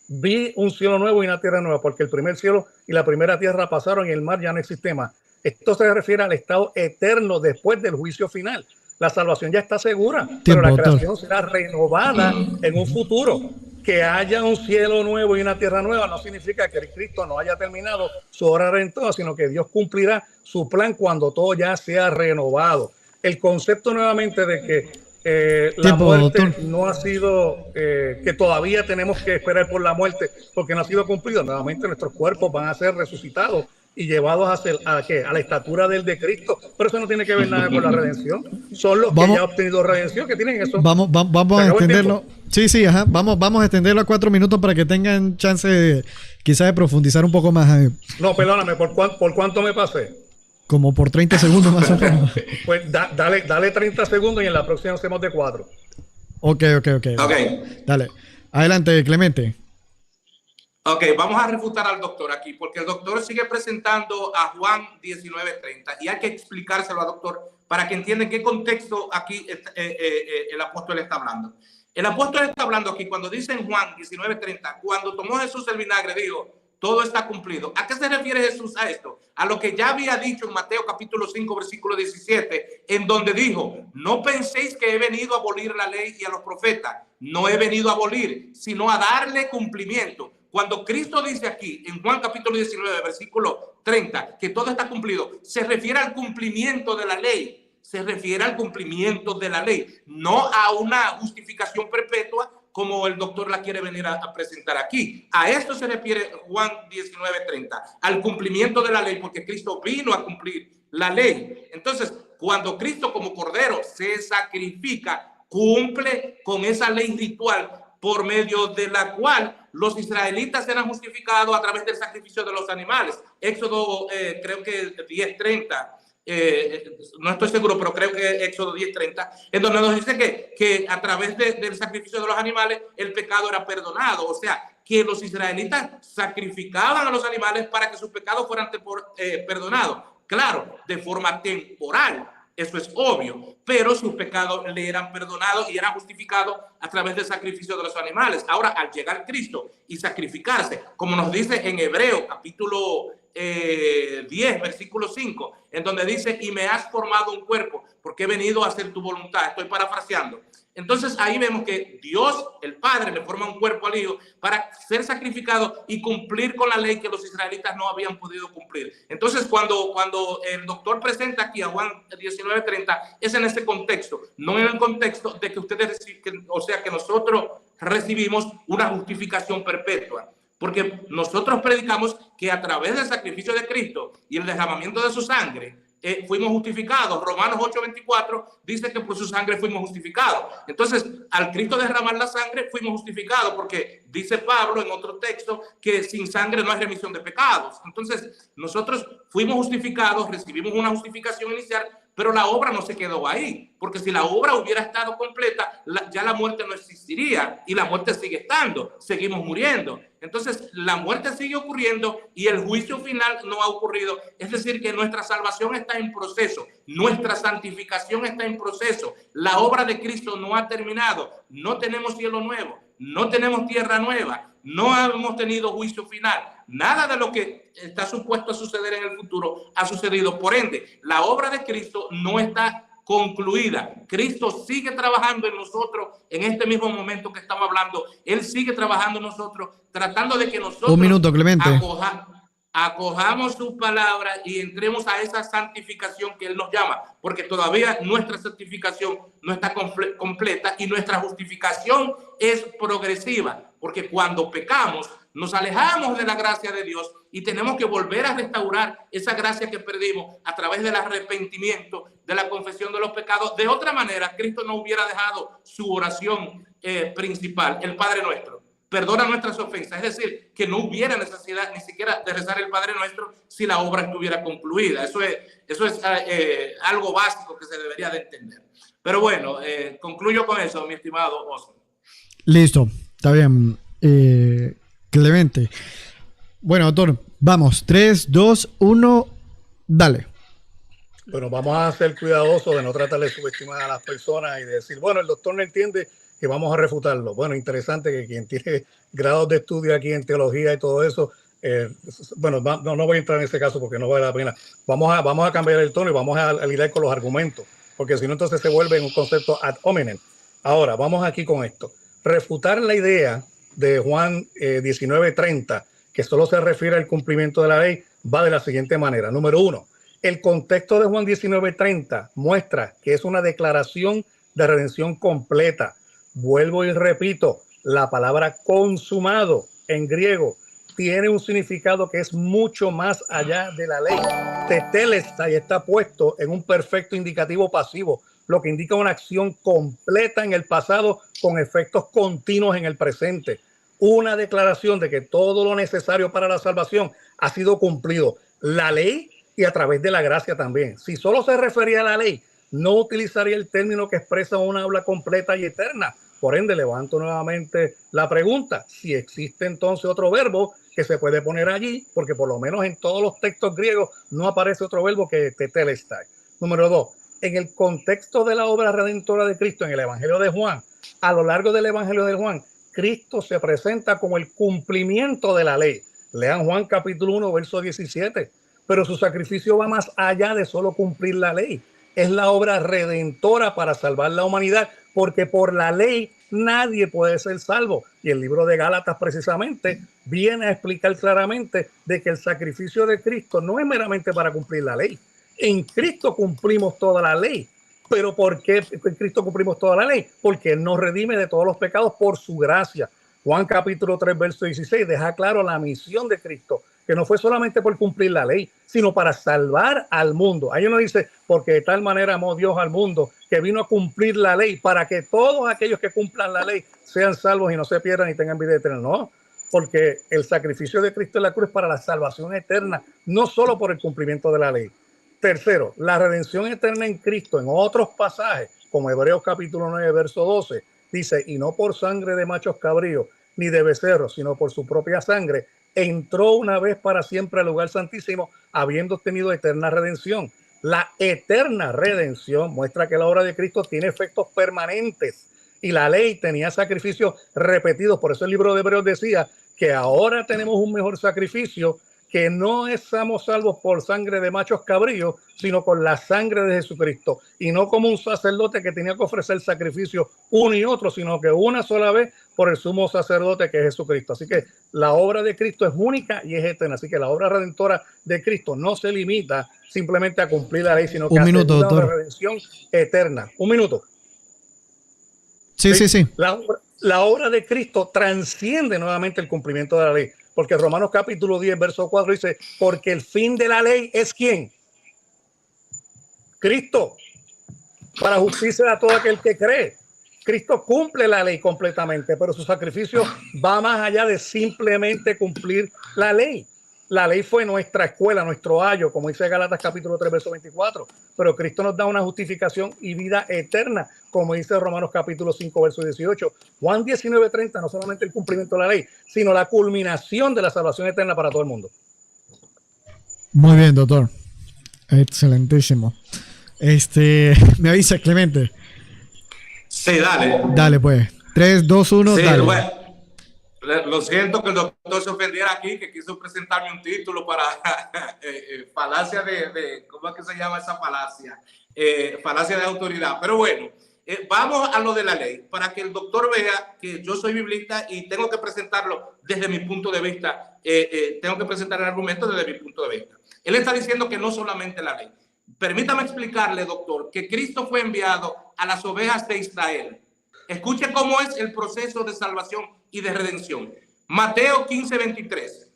Vi un cielo nuevo y una tierra nueva, porque el primer cielo y la primera tierra pasaron y el mar ya no existe más. Esto se refiere al estado eterno después del juicio final. La salvación ya está segura, pero la creación será renovada en un futuro. Que haya un cielo nuevo y una tierra nueva no significa que el Cristo no haya terminado su obra redentora, sino que Dios cumplirá su plan cuando todo ya sea renovado. El concepto nuevamente de que la muerte no ha sido, que todavía tenemos que esperar por la muerte porque no ha sido cumplido, nuevamente nuestros cuerpos van a ser resucitados y llevados a la estatura del de Cristo, pero eso no tiene que ver nada con la redención. Son los que ya han obtenido redención que tienen eso. Vamos a extenderlo. Sí, ajá. Vamos a extenderlo a 4 minutos para que tengan chance quizás de profundizar un poco más. No, perdóname, ¿por cuánto me pasé? Como por 30 segundos más o menos. Pues dale 30 segundos y en la próxima hacemos de 4. Ok. Dale. Adelante, Clemente. Ok, vamos a refutar al doctor aquí, porque el doctor sigue presentando a Juan 19:30 y hay que explicárselo al doctor para que entienda en qué contexto aquí el apóstol está hablando. El apóstol está hablando aquí cuando dice en Juan 19:30, cuando tomó Jesús el vinagre, dijo, todo está cumplido. ¿A qué se refiere Jesús a esto? A lo que ya había dicho en Mateo capítulo 5, versículo 17, en donde dijo, no penséis que he venido a abolir la ley y a los profetas. No he venido a abolir, sino a darle cumplimiento. Cuando Cristo dice aquí, en Juan capítulo 19, versículo 30, que todo está cumplido, se refiere al cumplimiento de la ley. Se refiere al cumplimiento de la ley, no a una justificación perpetua como el doctor la quiere venir a presentar aquí. A esto se refiere Juan 19:30, al cumplimiento de la ley, porque Cristo vino a cumplir la ley. Entonces, cuando Cristo como Cordero se sacrifica, cumple con esa ley ritual por medio de la cual los israelitas eran justificados a través del sacrificio de los animales. Éxodo, creo que 10:30. No estoy seguro, pero creo que Éxodo 10:30, en donde nos dice que a través del sacrificio de los animales el pecado era perdonado. O sea, que los israelitas sacrificaban a los animales para que sus pecados fueran perdonados. Claro, de forma temporal, eso es obvio, pero sus pecados le eran perdonados y eran justificados a través del sacrificio de los animales. Ahora, al llegar Cristo y sacrificarse, como nos dice en Hebreo capítulo 10, versículo 5, en donde dice, y me has formado un cuerpo, porque he venido a hacer tu voluntad. Estoy parafraseando. Entonces ahí vemos que Dios, el Padre, le forma un cuerpo al Hijo para ser sacrificado y cumplir con la ley que los israelitas no habían podido cumplir. Entonces cuando el doctor presenta aquí a Juan 19:30, es en ese contexto, no en el contexto de que ustedes, que nosotros recibimos una justificación perpetua. Porque nosotros predicamos que a través del sacrificio de Cristo y el derramamiento de su sangre fuimos justificados. Romanos 8:24 dice que por su sangre fuimos justificados. Entonces, al Cristo derramar la sangre, fuimos justificados, porque dice Pablo en otro texto que sin sangre no hay remisión de pecados. Entonces, nosotros fuimos justificados, recibimos una justificación inicial, pero la obra no se quedó ahí, porque si la obra hubiera estado completa, ya la muerte no existiría, y la muerte sigue estando, seguimos muriendo. Entonces la muerte sigue ocurriendo y el juicio final no ha ocurrido. Es decir, que nuestra salvación está en proceso, nuestra santificación está en proceso. La obra de Cristo no ha terminado. No tenemos cielo nuevo, no tenemos tierra nueva, no hemos tenido juicio final. Nada de lo que está supuesto a suceder en el futuro ha sucedido. Por ende, la obra de Cristo no está concluida. Cristo sigue trabajando en nosotros en este mismo momento que estamos hablando. Él sigue trabajando en nosotros, tratando de que nosotros un minuto, Clemente, acojamos su palabra y entremos a esa santificación que Él nos llama, porque todavía nuestra santificación no está completa y nuestra justificación es progresiva, porque cuando pecamos nos alejamos de la gracia de Dios y tenemos que volver a restaurar esa gracia que perdimos a través del arrepentimiento, de la confesión de los pecados. De otra manera, Cristo no hubiera dejado su oración principal, el Padre Nuestro. Perdona nuestras ofensas. Es decir, que no hubiera necesidad ni siquiera de rezar el Padre Nuestro si la obra estuviera concluida. Eso es algo básico que se debería de entender. Pero bueno, concluyo con eso, mi estimado Oscar. Listo, está bien. Clemente. Bueno, doctor, vamos. 3, 2, 1, dale. Bueno, vamos a ser cuidadosos de no tratar de subestimar a las personas y de decir, bueno, el doctor no entiende y vamos a refutarlo. Bueno, interesante que quien tiene grados de estudio aquí en teología y todo eso, bueno, no voy a entrar en ese caso porque no vale la pena. Vamos a cambiar el tono y vamos a lidiar con los argumentos, porque si no entonces se vuelve un concepto ad hominem. Ahora, vamos aquí con esto. Refutar la idea de Juan 19:30, que solo se refiere al cumplimiento de la ley, va de la siguiente manera. Número 1. El contexto de Juan 19:30 muestra que es una declaración de redención completa. Vuelvo y repito, la palabra consumado en griego tiene un significado que es mucho más allá de la ley. Tetelestai está puesto en un perfecto indicativo pasivo, lo que indica una acción completa en el pasado con efectos continuos en el presente. Una declaración de que todo lo necesario para la salvación ha sido cumplido. La ley y a través de la gracia también. Si solo se refería a la ley, no utilizaría el término que expresa una habla completa y eterna. Por ende, levanto nuevamente la pregunta, si existe entonces otro verbo que se puede poner allí, porque por lo menos en todos los textos griegos no aparece otro verbo que tetelestai. Número 2, en el contexto de la obra redentora de Cristo en el Evangelio de Juan, a lo largo del Evangelio de Juan, Cristo se presenta como el cumplimiento de la ley. Lean Juan capítulo 1, verso 17. Pero su sacrificio va más allá de solo cumplir la ley. Es la obra redentora para salvar la humanidad, porque por la ley nadie puede ser salvo. Y el libro de Gálatas precisamente viene a explicar claramente de que el sacrificio de Cristo no es meramente para cumplir la ley. En Cristo cumplimos toda la ley. ¿Pero por qué en Cristo cumplimos toda la ley? Porque Él nos redime de todos los pecados por su gracia. Juan capítulo 3, verso 16 deja claro la misión de Cristo, que no fue solamente por cumplir la ley, sino para salvar al mundo. Ahí uno dice, porque de tal manera amó Dios al mundo, que vino a cumplir la ley, para que todos aquellos que cumplan la ley sean salvos y no se pierdan y tengan vida eterna. No, porque el sacrificio de Cristo en la cruz es para la salvación eterna, no solo por el cumplimiento de la ley. Tercero, la redención eterna en Cristo, en otros pasajes, como Hebreos capítulo 9, verso 12, dice, y no por sangre de machos cabríos, ni de becerros, sino por su propia sangre, entró una vez para siempre al lugar santísimo, habiendo obtenido eterna redención. La eterna redención muestra que la obra de Cristo tiene efectos permanentes y la ley tenía sacrificios repetidos. Por eso el libro de Hebreos decía que ahora tenemos un mejor sacrificio, que no estamos salvos por sangre de machos cabríos, sino con la sangre de Jesucristo. Y no como un sacerdote que tenía que ofrecer sacrificio uno y otro, sino que una sola vez por el sumo sacerdote que es Jesucristo. Así que la obra de Cristo es única y es eterna. Así que la obra redentora de Cristo no se limita simplemente a cumplir la ley, sino que hace una redención eterna. Un minuto. Sí. La obra de Cristo transciende nuevamente el cumplimiento de la ley. Porque Romanos capítulo 10, verso 4 dice, porque el fin de la ley es ¿quién? Cristo, para justicia a todo aquel que cree. Cristo cumple la ley completamente, pero su sacrificio va más allá de simplemente cumplir la ley. La ley fue nuestra escuela, nuestro ayo, como dice Gálatas capítulo 3, verso 24. Pero Cristo nos da una justificación y vida eterna, como dice Romanos capítulo 5, verso 18. Juan 19:30, no solamente el cumplimiento de la ley, sino la culminación de la salvación eterna para todo el mundo. Muy bien, doctor. Excelentísimo. Me avisa, Clemente. Sí, dale. Dale, pues. 3, 2, 1, sí, dale. Bueno, lo siento que el doctor se ofendiera aquí, que quiso presentarme un título para falacia de ¿cómo es que se llama esa falacia? Falacia de autoridad. Pero bueno, vamos a lo de la ley, para que el doctor vea que yo soy biblista y tengo que presentarlo desde mi punto de vista. Tengo que presentar el argumento desde mi punto de vista. Él está diciendo que no solamente la ley. Permítame explicarle, doctor, que Cristo fue enviado a las ovejas de Israel. Escuche cómo es el proceso de salvación y de redención. Mateo 15:23.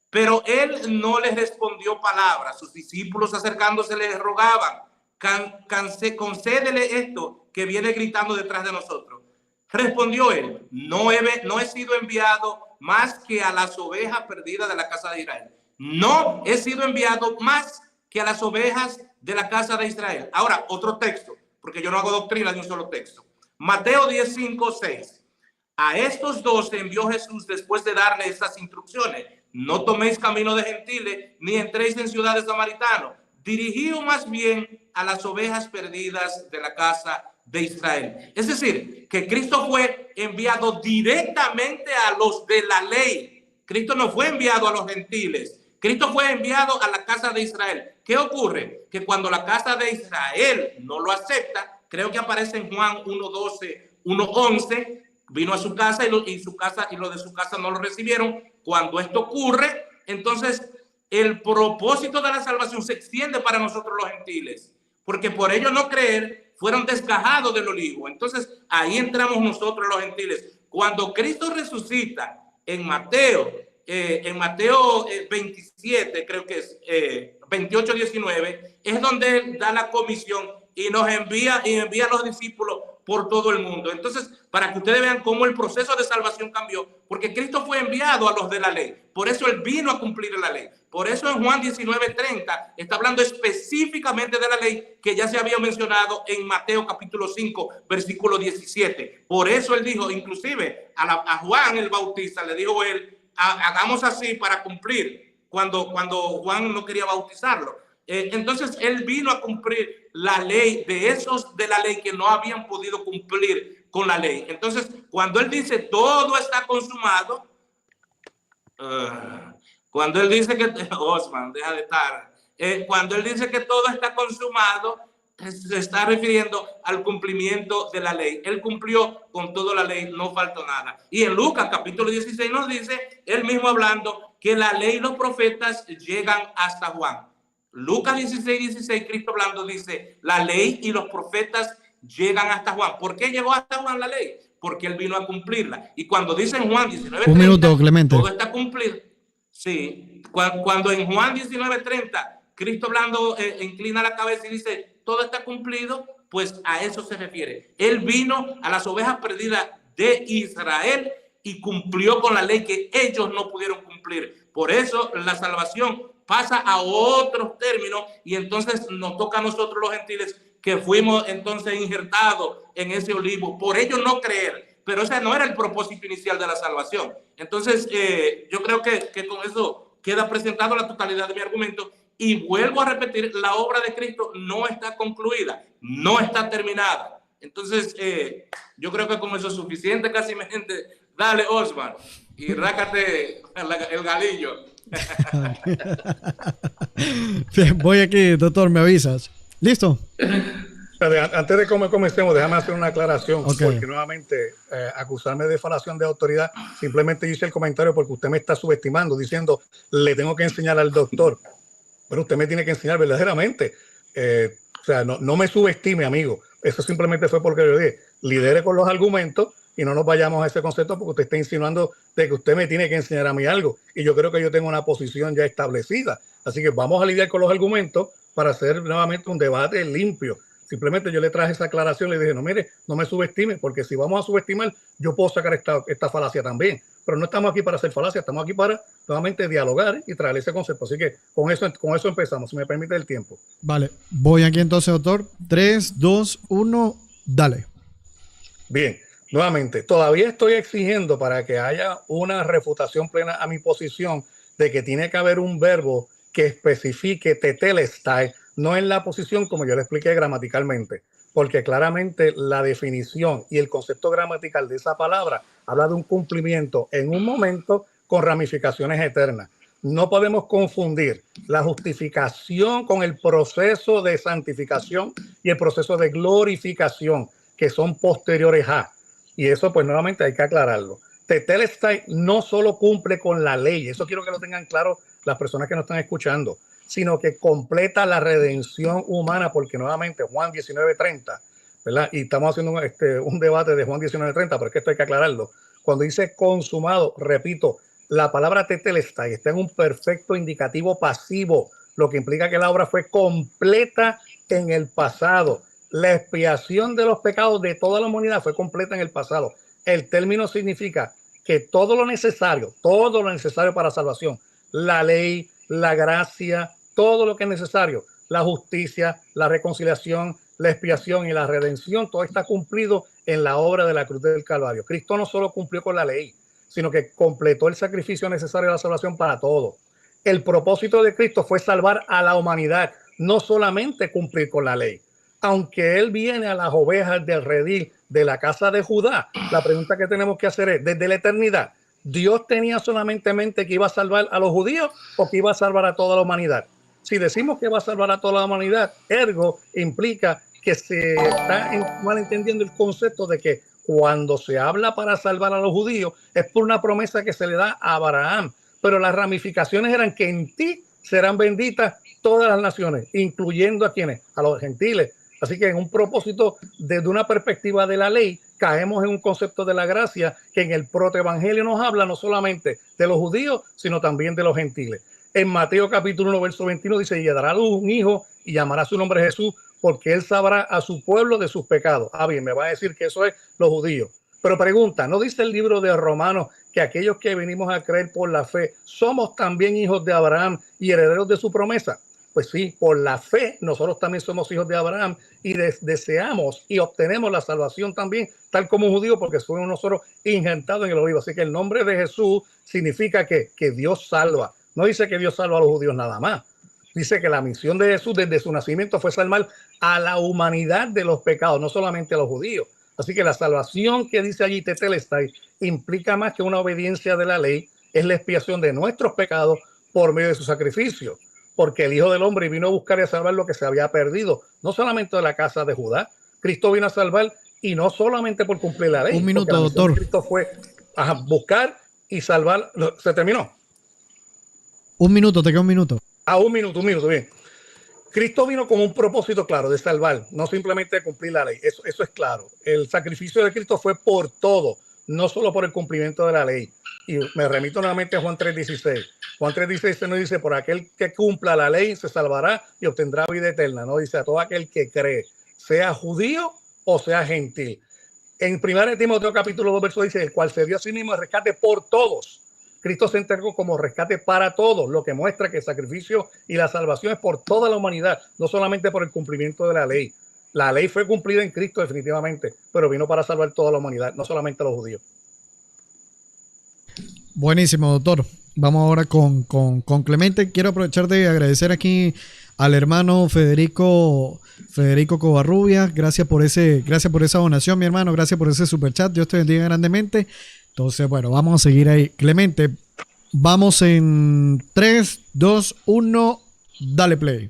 Pero él no les respondió palabra. Sus discípulos acercándose le rogaban, concédele esto que viene gritando detrás de nosotros. Respondió él, no he sido enviado más que a las ovejas perdidas de la casa de Israel. No he sido enviado más que a las ovejas de la casa de Israel. Ahora, otro texto, porque yo no hago doctrina de un solo texto. Mateo 10, 5, 6. A estos 12 envió Jesús después de darle estas instrucciones: no toméis camino de gentiles, ni entréis en ciudades samaritanos. Dirigíos más bien a las ovejas perdidas de la casa de Israel. Es decir, que Cristo fue enviado directamente a los de la ley. Cristo no fue enviado a los gentiles. Cristo fue enviado a la casa de Israel. ¿Qué ocurre? Que cuando la casa de Israel no lo acepta, creo que aparece en Juan 1:12, 1:11, vino a su casa y lo de su casa no lo recibieron. Cuando esto ocurre, entonces el propósito de la salvación se extiende para nosotros los gentiles, porque por ello no creer fueron desgajados del olivo. Entonces ahí entramos nosotros los gentiles. Cuando Cristo resucita en Mateo 27, creo que es 28, 19, es donde él da la comisión y nos envía a los discípulos por todo el mundo. Entonces, para que ustedes vean cómo el proceso de salvación cambió, porque Cristo fue enviado a los de la ley. Por eso él vino a cumplir la ley. Por eso en Juan 19:30 está hablando específicamente de la ley que ya se había mencionado en Mateo capítulo 5, versículo 17. Por eso él dijo, inclusive a Juan el Bautista, le dijo él, hagamos así para cumplir, cuando Juan no quería bautizarlo. Entonces él vino a cumplir la ley de esos de la ley que no habían podido cumplir con la ley. Entonces, cuando él dice todo está consumado, cuando él dice que Osman, deja de estar, cuando él dice que todo está consumado, se está refiriendo al cumplimiento de la ley. Él cumplió con toda la ley, no faltó nada. Y en Lucas capítulo 16 nos dice, él mismo hablando, que la ley y los profetas llegan hasta Juan. Lucas 16, Cristo hablando dice, la ley y los profetas llegan hasta Juan. ¿Por qué llegó hasta Juan la ley? Porque él vino a cumplirla. Y cuando dice en Juan 19:30, un minuto, Clemente, todo está cumplido. Sí, cuando en Juan 19:30 Cristo hablando inclina la cabeza y dice, todo está cumplido, pues a eso se refiere. Él vino a las ovejas perdidas de Israel y cumplió con la ley que ellos no pudieron cumplir. Por eso la salvación pasa a otros términos y entonces nos toca a nosotros los gentiles que fuimos entonces injertados en ese olivo. Por ello no creer, pero ese no era el propósito inicial de la salvación. Entonces yo creo que con eso queda presentado la totalidad de mi argumento y vuelvo a repetir, la obra de Cristo no está concluida, no está terminada. Entonces yo creo que con eso es suficiente, casi mi gente. Dale, Osman, y rácate el galillo. Voy aquí, doctor, me avisas. ¿Listo? Antes de que comencemos, déjame hacer una aclaración, okay, porque nuevamente acusarme de falación de autoridad, simplemente hice el comentario porque usted me está subestimando, diciendo, le tengo que enseñar al doctor. Pero usted me tiene que enseñar verdaderamente. O sea, no me subestime, amigo. Eso simplemente fue porque yo dije, lidere con los argumentos y no nos vayamos a ese concepto porque usted está insinuando de que usted me tiene que enseñar a mí algo. Y yo creo que yo tengo una posición ya establecida. Así que vamos a lidiar con los argumentos para hacer nuevamente un debate limpio. Simplemente yo le traje esa aclaración, le dije, no, mire, no me subestime, porque si vamos a subestimar, yo puedo sacar esta falacia también. Pero no estamos aquí para hacer falacia, estamos aquí para nuevamente dialogar y traer ese concepto. Así que con eso empezamos, si me permite el tiempo. Vale, voy aquí entonces, doctor. 3, 2, 1, dale. Bien, nuevamente, todavía estoy exigiendo para que haya una refutación plena a mi posición de que tiene que haber un verbo que especifique tetelestai, no en la posición como yo le expliqué gramaticalmente, porque claramente la definición y el concepto gramatical de esa palabra habla de un cumplimiento en un momento con ramificaciones eternas. No podemos confundir la justificación con el proceso de santificación y el proceso de glorificación, que son posteriores a. Y eso pues nuevamente hay que aclararlo. Tetelestai no solo cumple con la ley, eso quiero que lo tengan claro las personas que nos están escuchando, sino que completa la redención humana, porque nuevamente Juan 19:30, ¿verdad? Y estamos haciendo un debate de Juan 19:30, pero es que esto hay que aclararlo. Cuando dice consumado, repito, la palabra tetelestai está en un perfecto indicativo pasivo, lo que implica que la obra fue completa en el pasado. La expiación de los pecados de toda la humanidad fue completa en el pasado. El término significa que todo lo necesario para salvación, la ley, la gracia, todo lo que es necesario, la justicia, la reconciliación, la expiación y la redención, todo está cumplido en la obra de la cruz del Calvario. Cristo no solo cumplió con la ley, sino que completó el sacrificio necesario de la salvación para todos. El propósito de Cristo fue salvar a la humanidad, no solamente cumplir con la ley. Aunque Él viene a las ovejas del redil de la casa de Judá, la pregunta que tenemos que hacer es, desde la eternidad, ¿Dios tenía solamente en mente que iba a salvar a los judíos o que iba a salvar a toda la humanidad? Si decimos que va a salvar a toda la humanidad, ergo implica que se está malentendiendo el concepto de que cuando se habla para salvar a los judíos es por una promesa que se le da a Abraham, pero las ramificaciones eran que en ti serán benditas todas las naciones, incluyendo a quienes, a los gentiles. Así que en un propósito desde una perspectiva de la ley, caemos en un concepto de la gracia que en el protoevangelio nos habla no solamente de los judíos, sino también de los gentiles. En Mateo capítulo 1, verso 21 dice, y dará a luz un hijo y llamará su nombre Jesús, porque él sabrá a su pueblo de sus pecados. Ah, bien, me va a decir que eso es los judíos. Pero pregunta, ¿no dice el libro de Romanos que aquellos que venimos a creer por la fe somos también hijos de Abraham y herederos de su promesa? Pues sí, por la fe nosotros también somos hijos de Abraham y deseamos y obtenemos la salvación también, tal como judíos, porque fuimos nosotros injertados en el olivo. Así que el nombre de Jesús significa que Dios salva. No dice que Dios salva a los judíos nada más. Dice que la misión de Jesús desde su nacimiento fue salvar a la humanidad de los pecados, no solamente a los judíos. Así que la salvación que dice allí Tetelestai implica más que una obediencia de la ley, es la expiación de nuestros pecados por medio de su sacrificio. Porque el Hijo del Hombre vino a buscar y a salvar lo que se había perdido, no solamente de la casa de Judá. Cristo vino a salvar y no solamente por cumplir la ley. Un minuto, doctor. Cristo fue a buscar y salvar. ¿Se terminó? Un minuto, te queda un minuto. Un minuto, bien. Cristo vino con un propósito claro de salvar, no simplemente de cumplir la ley. Eso es claro. El sacrificio de Cristo fue por todo, no solo por el cumplimiento de la ley. Y me remito nuevamente a Juan 3:16. Juan 3:16 nos dice, por aquel que cumpla la ley se salvará y obtendrá vida eterna. No dice a todo aquel que cree, sea judío o sea gentil. En 1 Timoteo capítulo 2, verso dice, el cual se dio a sí mismo el rescate por todos. Cristo se entregó como rescate para todos, lo que muestra que el sacrificio y la salvación es por toda la humanidad, no solamente por el cumplimiento de la ley. La ley fue cumplida en Cristo definitivamente, pero vino para salvar toda la humanidad, no solamente a los judíos. Buenísimo, doctor. Vamos ahora con Clemente. Quiero aprovechar de agradecer aquí al hermano Federico Covarrubias. Gracias por esa donación, mi hermano. Gracias por ese superchat. Dios te bendiga grandemente. Entonces, bueno, vamos a seguir ahí. Clemente, vamos en 3, 2, 1. Dale play.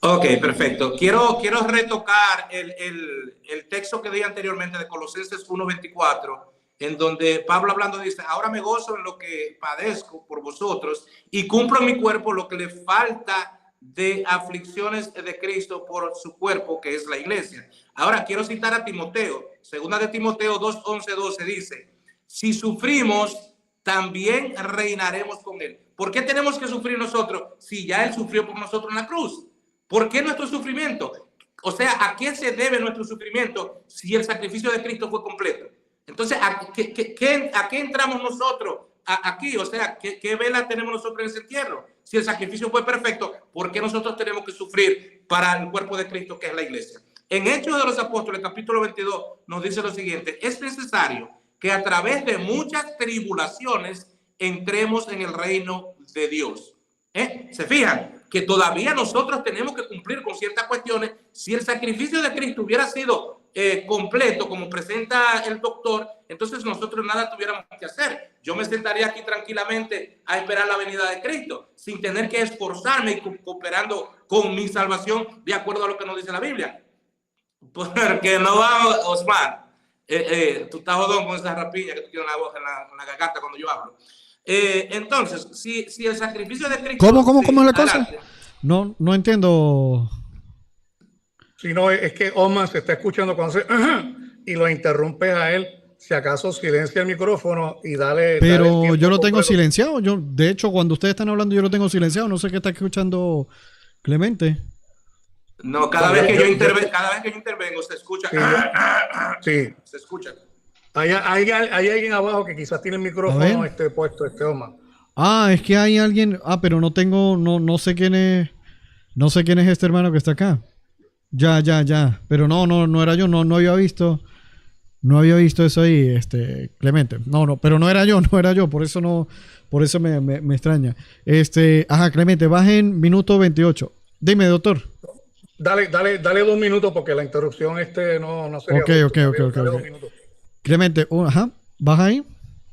Ok, perfecto. Quiero retocar el texto que di anteriormente de Colosenses 1:24, en donde Pablo hablando dice, ahora me gozo en lo que padezco por vosotros y cumplo en mi cuerpo lo que le falta de aflicciones de Cristo por su cuerpo, que es la iglesia. Ahora quiero citar a Timoteo. Segunda de Timoteo 2:11-12 dice, si sufrimos, también reinaremos con él. ¿Por qué tenemos que sufrir nosotros si ya él sufrió por nosotros en la cruz? ¿Por qué nuestro sufrimiento? O sea, ¿a qué se debe nuestro sufrimiento si el sacrificio de Cristo fue completo? Entonces, ¿a qué entramos nosotros aquí? O sea, ¿qué vela tenemos nosotros en ese entierro? Si el sacrificio fue perfecto, ¿por qué nosotros tenemos que sufrir para el cuerpo de Cristo, que es la iglesia? En Hechos de los Apóstoles, capítulo 22, nos dice lo siguiente, es necesario que a través de muchas tribulaciones entremos en el reino de Dios. ¿Se fijan? Que todavía nosotros tenemos que cumplir con ciertas cuestiones. Si el sacrificio de Cristo hubiera sido completo, como presenta el doctor, entonces nosotros nada tuviéramos que hacer. Yo me sentaría aquí tranquilamente a esperar la venida de Cristo, sin tener que esforzarme y cooperando con mi salvación de acuerdo a lo que nos dice la Biblia. Porque no vamos, Osman, tú estás jodón con esa rapiña que tú tienes en la voz, en la garganta cuando yo hablo. Entonces, si el sacrificio de Cristo... ¿Cómo es la cosa? No entiendo. Si no, es que Osman se está escuchando cuando se... y lo interrumpes a él. Si acaso silencia el micrófono y dale... Pero yo lo tengo silenciado. De hecho, cuando ustedes están hablando, yo lo tengo silenciado. No sé qué está escuchando Clemente. No, cada vez que yo intervengo se escucha. Sí. Se escucha. Hay alguien abajo que quizás tiene el micrófono puesto, Osman. Es que hay alguien. Pero no sé quién es. No sé quién es este hermano que está acá. Ya. Pero no era yo, no había visto. No había visto eso ahí, Clemente. Pero no era yo, por eso me extraña. Clemente, vas en minuto 28. Dime, doctor. Dale 2 minutos porque la interrupción no sería Ok. Dale 2 minutos. Clemente, ¿vas ahí?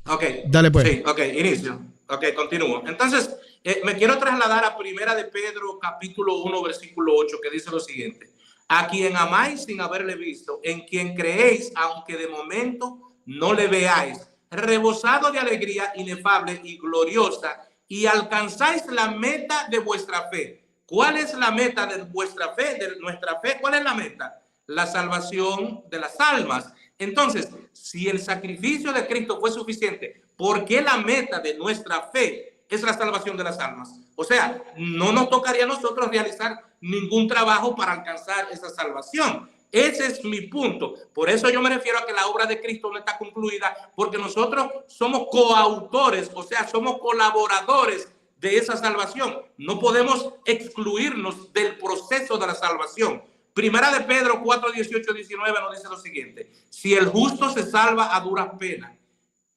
Ok. Dale pues. Sí, ok, inicio. Ok, continúo. Entonces, me quiero trasladar a Primera de Pedro, capítulo 1, versículo 8, que dice lo siguiente. A quien amáis sin haberle visto, en quien creéis, aunque de momento no le veáis, rebosado de alegría inefable y gloriosa, y alcanzáis la meta de vuestra fe. ¿Cuál es la meta de vuestra fe, de nuestra fe? ¿Cuál es la meta? La salvación de las almas. Entonces, si el sacrificio de Cristo fue suficiente, ¿por qué la meta de nuestra fe es la salvación de las almas? O sea, no nos tocaría a nosotros realizar ningún trabajo para alcanzar esa salvación. Ese es mi punto. Por eso yo me refiero a que la obra de Cristo no está concluida, porque nosotros somos coautores, o sea, somos colaboradores de esa salvación. No podemos excluirnos del proceso de la salvación. Primera de Pedro 4, 18, 19 nos dice lo siguiente. Si el justo se salva a duras penas,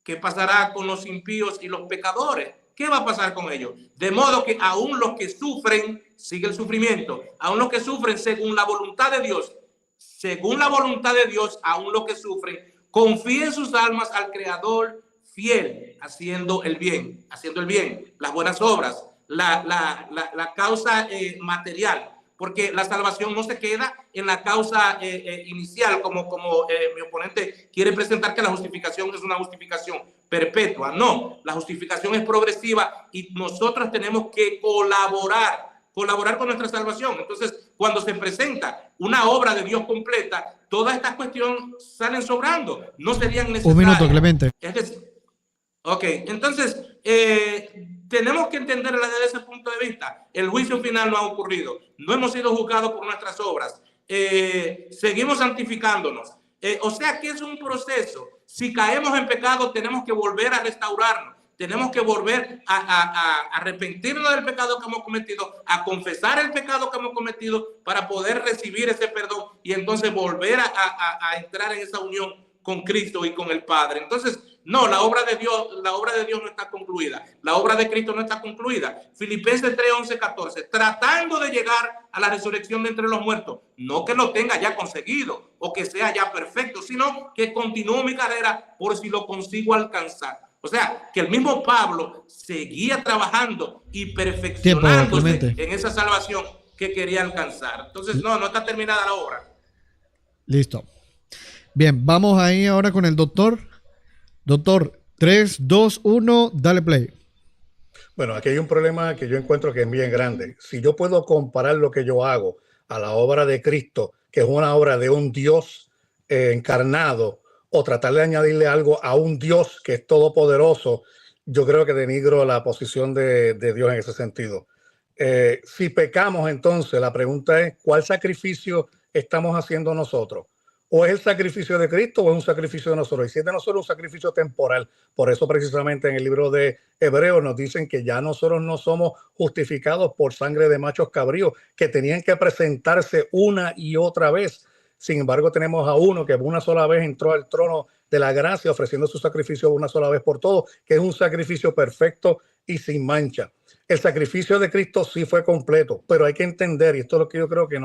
¿qué pasará con los impíos y los pecadores? ¿Qué va a pasar con ellos? De modo que aún los que sufren, sigue el sufrimiento, aún los que sufren según la voluntad de Dios, aún los que sufren, confíen sus almas al Creador fiel, haciendo el bien, las buenas obras, la causa material. Porque la salvación no se queda en la causa inicial, como mi oponente quiere presentar, que la justificación es una justificación perpetua. No, la justificación es progresiva y nosotros tenemos que colaborar con nuestra salvación. Entonces, cuando se presenta una obra de Dios completa, todas estas cuestiones salen sobrando, no serían necesarias. Un minuto, Clemente. Es decir, ok, entonces tenemos que entenderla desde ese punto de vista. El juicio final no ha ocurrido. No hemos sido juzgados por nuestras obras. Seguimos santificándonos. O sea que es un proceso. Si caemos en pecado, tenemos que volver a restaurarnos. Tenemos que volver a arrepentirnos del pecado que hemos cometido, a confesar el pecado que hemos cometido para poder recibir ese perdón y entonces volver a entrar en esa unión con Cristo y con el Padre. Entonces, no, la obra de Dios no está concluida. La obra de Cristo no está concluida. Filipenses 3, 11, 14. Tratando de llegar a la resurrección de entre los muertos. No que lo tenga ya conseguido o que sea ya perfecto, sino que continúo mi carrera por si lo consigo alcanzar. O sea, que el mismo Pablo seguía trabajando y perfeccionándose en esa salvación que quería alcanzar. Entonces, no está terminada la obra. Listo. Bien, vamos ahí ahora con el doctor. Doctor, 3, 2, 1, dale play. Bueno, aquí hay un problema que yo encuentro que es bien grande. Si yo puedo comparar lo que yo hago a la obra de Cristo, que es una obra de un Dios encarnado, o tratar de añadirle algo a un Dios que es todopoderoso, yo creo que denigro la posición de Dios en ese sentido. Si pecamos, entonces la pregunta es, ¿cuál sacrificio estamos haciendo nosotros? ¿O es el sacrificio de Cristo o es un sacrificio de nosotros? Y si es de nosotros, un sacrificio temporal. Por eso precisamente en el libro de Hebreos nos dicen que ya nosotros no somos justificados por sangre de machos cabríos, que tenían que presentarse una y otra vez. Sin embargo, tenemos a uno que una sola vez entró al trono de la gracia ofreciendo su sacrificio una sola vez por todos, que es un sacrificio perfecto y sin mancha. El sacrificio de Cristo sí fue completo, pero hay que entender, y esto es lo que yo creo que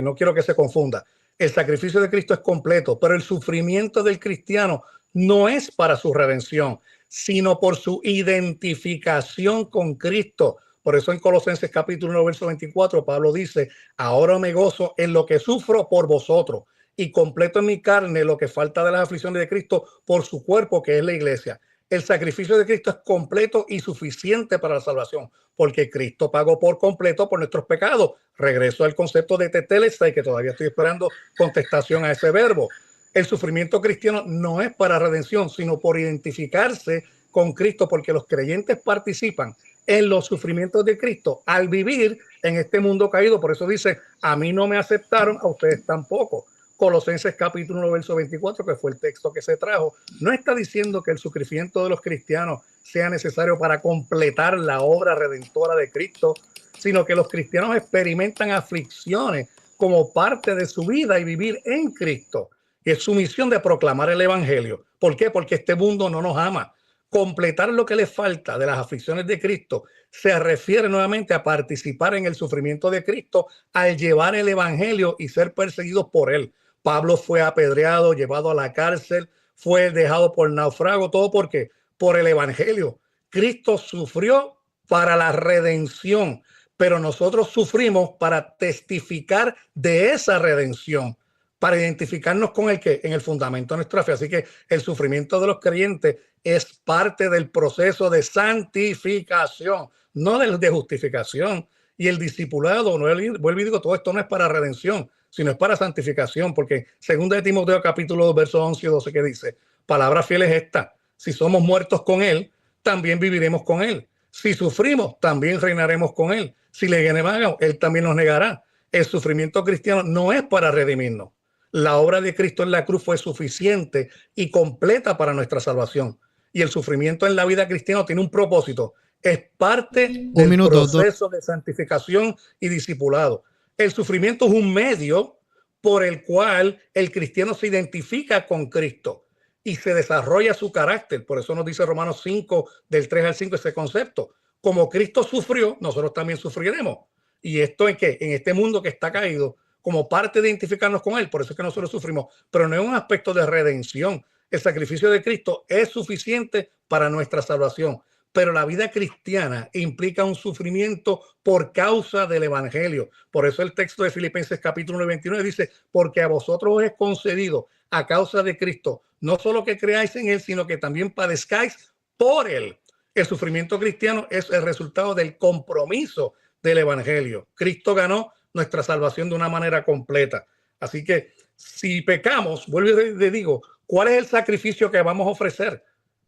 no quiero que se confunda. El sacrificio de Cristo es completo, pero el sufrimiento del cristiano no es para su redención, sino por su identificación con Cristo. Por eso en Colosenses capítulo 1, verso 24, Pablo dice, ahora me gozo en lo que sufro por vosotros y completo en mi carne lo que falta de las aflicciones de Cristo por su cuerpo, que es la iglesia. El sacrificio de Cristo es completo y suficiente para la salvación, porque Cristo pagó por completo por nuestros pecados. Regreso al concepto de tetelestai, que todavía estoy esperando contestación a ese verbo. El sufrimiento cristiano no es para redención, sino por identificarse con Cristo, porque los creyentes participan en los sufrimientos de Cristo al vivir en este mundo caído. Por eso dice, a mí no me aceptaron, a ustedes tampoco. Colosenses capítulo 1, verso 24, que fue el texto que se trajo, no está diciendo que el sufrimiento de los cristianos sea necesario para completar la obra redentora de Cristo, sino que los cristianos experimentan aflicciones como parte de su vida y vivir en Cristo. Y es su misión de proclamar el evangelio. ¿Por qué? Porque este mundo no nos ama. Completar lo que le falta de las aflicciones de Cristo se refiere nuevamente a participar en el sufrimiento de Cristo al llevar el evangelio y ser perseguidos por él. Pablo fue apedreado, llevado a la cárcel, fue dejado por naufrago, todo porque por el evangelio. Cristo sufrió para la redención, pero nosotros sufrimos para testificar de esa redención, para identificarnos con el que en el fundamento de nuestra fe. Así que el sufrimiento de los creyentes es parte del proceso de santificación, no de justificación. Y el discipulado, no, vuelvo y digo, todo esto no es para redención, sino es para santificación, porque segunda de Timoteo capítulo 2, versos 11 y 12, que dice, palabra fiel es esta: si somos muertos con él, también viviremos con él. Si sufrimos, también reinaremos con él. Si le negamos, él también nos negará. El sufrimiento cristiano no es para redimirnos. La obra de Cristo en la cruz fue suficiente y completa para nuestra salvación. Y el sufrimiento en la vida cristiana tiene un propósito. Es parte del proceso de santificación y discipulado. El sufrimiento es un medio por el cual el cristiano se identifica con Cristo y se desarrolla su carácter. Por eso nos dice Romanos 5, del 3 al 5, ese concepto. Como Cristo sufrió, nosotros también sufriremos. Y esto es que en este mundo que está caído, como parte de identificarnos con él, por eso es que nosotros sufrimos, pero no es un aspecto de redención. El sacrificio de Cristo es suficiente para nuestra salvación, pero la vida cristiana implica un sufrimiento por causa del evangelio. Por eso el texto de Filipenses capítulo 1, 29 dice, porque a vosotros os es concedido a causa de Cristo, no solo que creáis en él, sino que también padezcáis por él. El sufrimiento cristiano es el resultado del compromiso del evangelio. Cristo ganó nuestra salvación de una manera completa. Así que si pecamos, vuelvo y le digo, ¿cuál es el sacrificio que vamos a ofrecer?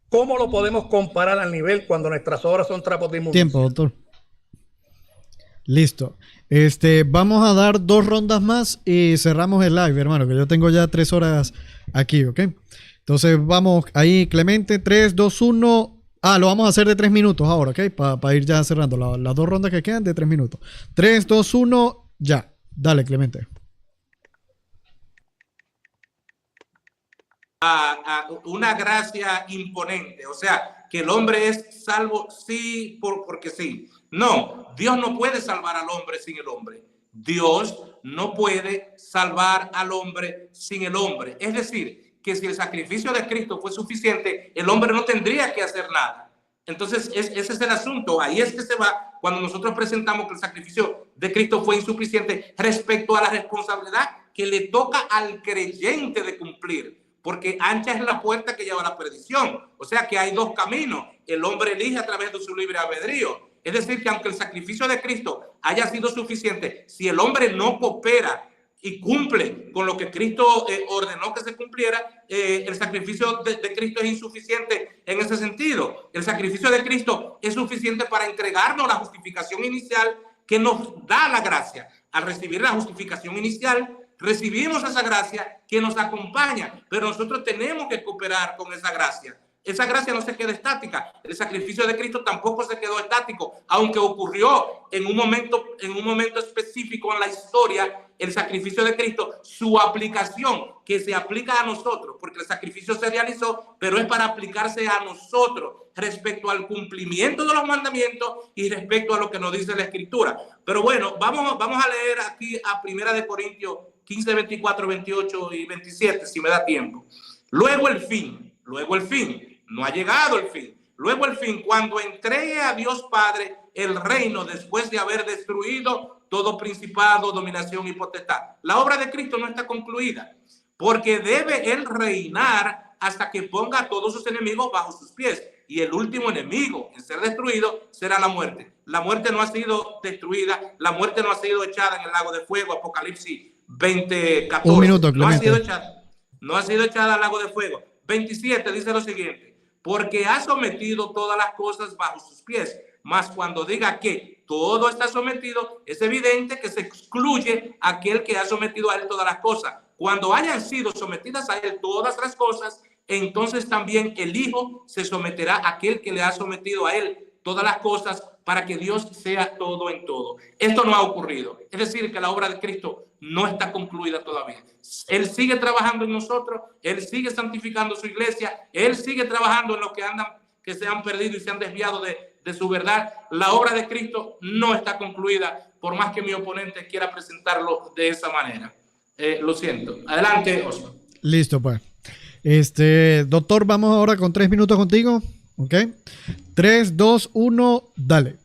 ¿Cómo lo podemos comparar al nivel cuando nuestras obras son trapos de inmundicia? Tiempo, doctor. Listo. Vamos a dar 2 rondas más y cerramos el live, hermano, que yo tengo ya 3 horas aquí, ¿ok? Entonces vamos ahí, Clemente, 3, 2, 1. Lo vamos a hacer de 3 minutos ahora, ¿ok? Para ir ya cerrando las 2 rondas que quedan de 3 minutos. 3, 2, 1, ya. Dale, Clemente. Una gracia imponente, o sea, que el hombre es salvo sí porque sí. No, Dios no puede salvar al hombre sin el hombre. Dios no puede salvar al hombre sin el hombre. Es decir, que si el sacrificio de Cristo fue suficiente, el hombre no tendría que hacer nada. Entonces, ese es el asunto. Ahí es que se va cuando nosotros presentamos que el sacrificio de Cristo fue insuficiente respecto a la responsabilidad que le toca al creyente de cumplir. Porque ancha es la puerta que lleva a la perdición. O sea que hay 2 caminos. El hombre elige a través de su libre albedrío. Es decir, que aunque el sacrificio de Cristo haya sido suficiente, si el hombre no coopera y cumple con lo que Cristo ordenó que se cumpliera, el sacrificio de Cristo es insuficiente en ese sentido. El sacrificio de Cristo es suficiente para entregarnos la justificación inicial que nos da la gracia. Al recibir la justificación inicial, recibimos esa gracia que nos acompaña, pero nosotros tenemos que cooperar con esa gracia. Esa gracia no se queda estática. El sacrificio de Cristo tampoco se quedó estático, aunque ocurrió en un momento específico en la historia. El sacrificio de Cristo, su aplicación que se aplica a nosotros, porque el sacrificio se realizó, pero es para aplicarse a nosotros respecto al cumplimiento de los mandamientos y respecto a lo que nos dice la Escritura. Pero bueno, vamos a leer aquí a 1 Corintios 15, 24, 28 y 27, si me da tiempo. Luego el fin, no ha llegado el fin. Luego el fin, cuando entregue a Dios Padre el reino después de haber destruido todo principado, dominación y potestad. La obra de Cristo no está concluida, porque debe él reinar hasta que ponga a todos sus enemigos bajo sus pies. Y el último enemigo en ser destruido será la muerte. La muerte no ha sido destruida, la muerte no ha sido echada en el lago de fuego, Apocalipsis 20:14. Un minuto, Clemente. No ha sido echada al lago de fuego. 27 dice lo siguiente: porque ha sometido todas las cosas bajo sus pies. Mas cuando diga que todo está sometido, es evidente que se excluye aquel que ha sometido a él todas las cosas. Cuando hayan sido sometidas a él todas las cosas, entonces también el Hijo se someterá a aquel que le ha sometido a él todas las cosas, para que Dios sea todo en todo. Esto no ha ocurrido. Es decir, que la obra de Cristo no está concluida todavía. Él sigue trabajando en nosotros, Él sigue santificando su iglesia, Él sigue trabajando en los que andan, que se han perdido y se han desviado de su verdad. La obra de Cristo no está concluida, por más que mi oponente quiera presentarlo de esa manera. Lo siento. Adelante, Oscar. Listo, pues. Doctor, vamos ahora con 3 minutos contigo. ¿Ok? 3, 2, 1, dale.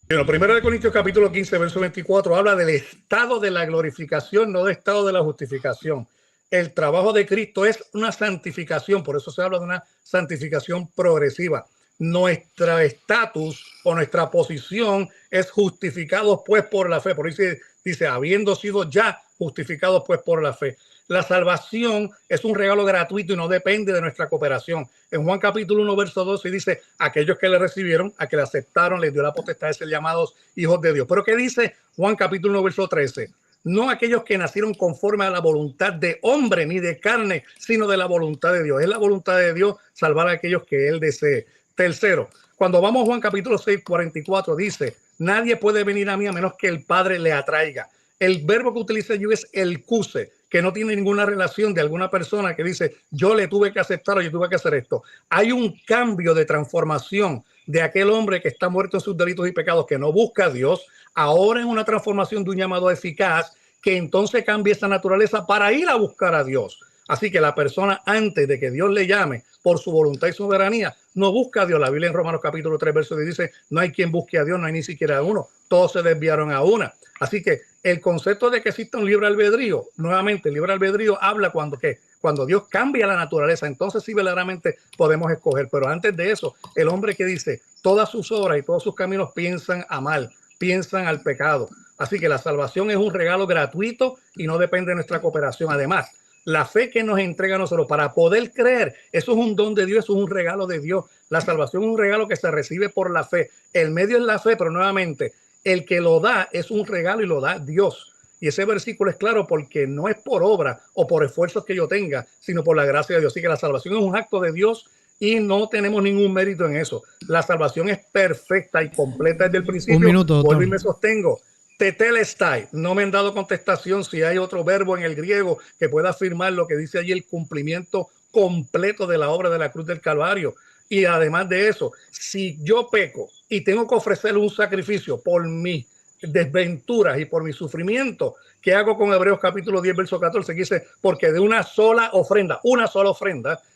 Bueno, primero de Corintios capítulo 15, verso 24, habla del estado de la glorificación, no del estado de la justificación. El trabajo de Cristo es una santificación, por eso se habla de una santificación progresiva. Nuestro estatus o nuestra posición es justificados pues por la fe. Por eso dice, habiendo sido ya justificados pues por la fe. La salvación es un regalo gratuito y no depende de nuestra cooperación. En Juan capítulo 1, verso 12 dice, aquellos que le recibieron, a que le aceptaron, les dio la potestad de ser llamados hijos de Dios. Pero ¿qué dice Juan capítulo 1, verso 13? No aquellos que nacieron conforme a la voluntad de hombre ni de carne, sino de la voluntad de Dios. Es la voluntad de Dios salvar a aquellos que Él desee. Tercero, cuando vamos a Juan capítulo 6, 44, dice, nadie puede venir a mí a menos que el Padre le atraiga. El verbo que utiliza yo es el cuse, que no tiene ninguna relación de alguna persona que dice, yo le tuve que aceptar o yo tuve que hacer esto. Hay un cambio de transformación de aquel hombre que está muerto en sus delitos y pecados, que no busca a Dios, ahora en una transformación de un llamado eficaz, que entonces cambia esa naturaleza para ir a buscar a Dios. Así que la persona, antes de que Dios le llame por su voluntad y soberanía, no busca a Dios. La Biblia en Romanos capítulo 3, verso 10 dice, no hay quien busque a Dios, no hay ni siquiera uno. Todos se desviaron a una. Así que el concepto de que exista un libre albedrío, nuevamente, el libre albedrío habla cuando Dios cambia la naturaleza, entonces sí verdaderamente podemos escoger. Pero antes de eso, el hombre que dice, todas sus obras y todos sus caminos piensan a mal, piensan al pecado. Así que la salvación es un regalo gratuito y no depende de nuestra cooperación. Además, la fe que nos entrega a nosotros para poder creer, eso es un don de Dios, eso es un regalo de Dios. La salvación es un regalo que se recibe por la fe. El medio es la fe, pero nuevamente, el que lo da es un regalo y lo da Dios. Y ese versículo es claro porque no es por obra o por esfuerzos que yo tenga, sino por la gracia de Dios. Así que la salvación es un acto de Dios y no tenemos ningún mérito en eso. La salvación es perfecta y completa desde el principio. Un minuto, doctor. Vuelvo y me sostengo. Tetelestai, no me han dado contestación si hay otro verbo en el griego que pueda afirmar lo que dice allí, el cumplimiento completo de la obra de la cruz del Calvario. Y además de eso, si yo peco y tengo que ofrecerle un sacrificio por mis desventuras y por mi sufrimiento, ¿qué hago con Hebreos capítulo 10, verso 14? Que dice, porque de una sola ofrenda,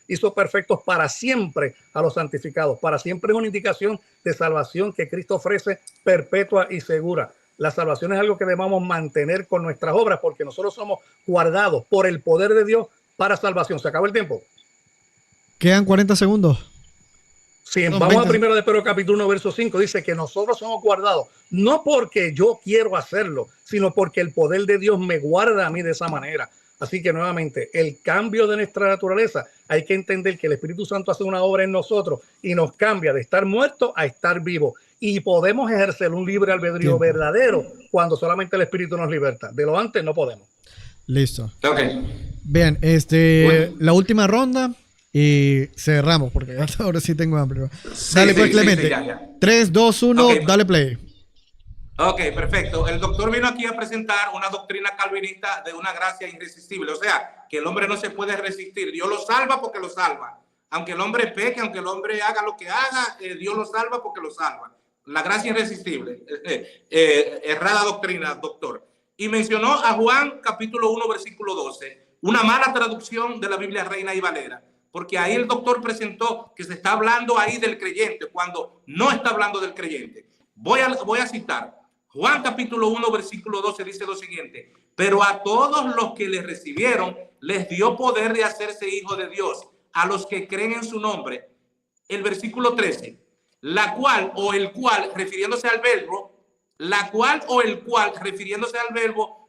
hizo perfectos para siempre a los santificados. Para siempre es una indicación de salvación que Cristo ofrece perpetua y segura. La salvación es algo que debemos mantener con nuestras obras porque nosotros somos guardados por el poder de Dios para salvación. ¿Se acabó el tiempo? Quedan 40 segundos. Sí, vamos a primero de Pedro capítulo 1, verso 5. Dice que nosotros somos guardados, no porque yo quiero hacerlo, sino porque el poder de Dios me guarda a mí de esa manera. Así que nuevamente, el cambio de nuestra naturaleza, hay que entender que el Espíritu Santo hace una obra en nosotros y nos cambia de estar muerto a estar vivo. Y podemos ejercer un libre albedrío verdadero cuando solamente el Espíritu nos liberta. De lo antes no podemos. Listo. Ok. Bien, Bueno. la última ronda y cerramos porque hasta ahora sí tengo hambre. Sí, Dale pues, sí, Clemente. sí, ya. 3, 2, 1, Ok. dale play. Ok, perfecto. El doctor vino aquí a presentar una doctrina calvinista de una gracia irresistible. O sea, que el hombre no se puede resistir. Dios lo salva porque lo salva. Aunque el hombre peque, aunque el hombre haga lo que haga, Dios lo salva porque lo salva. La gracia irresistible. Errada doctrina, doctor. Y mencionó a Juan capítulo 1, versículo 12. Una mala traducción de la Biblia Reina y Valera. Porque ahí el doctor presentó que se está hablando ahí del creyente cuando no está hablando del creyente. Voy a citar. Juan capítulo 1, versículo 12 dice lo siguiente. Pero a todos los que le recibieron, les dio poder de hacerse hijos de Dios, a los que creen en su nombre. El versículo 13. La cual o el cual, refiriéndose al verbo,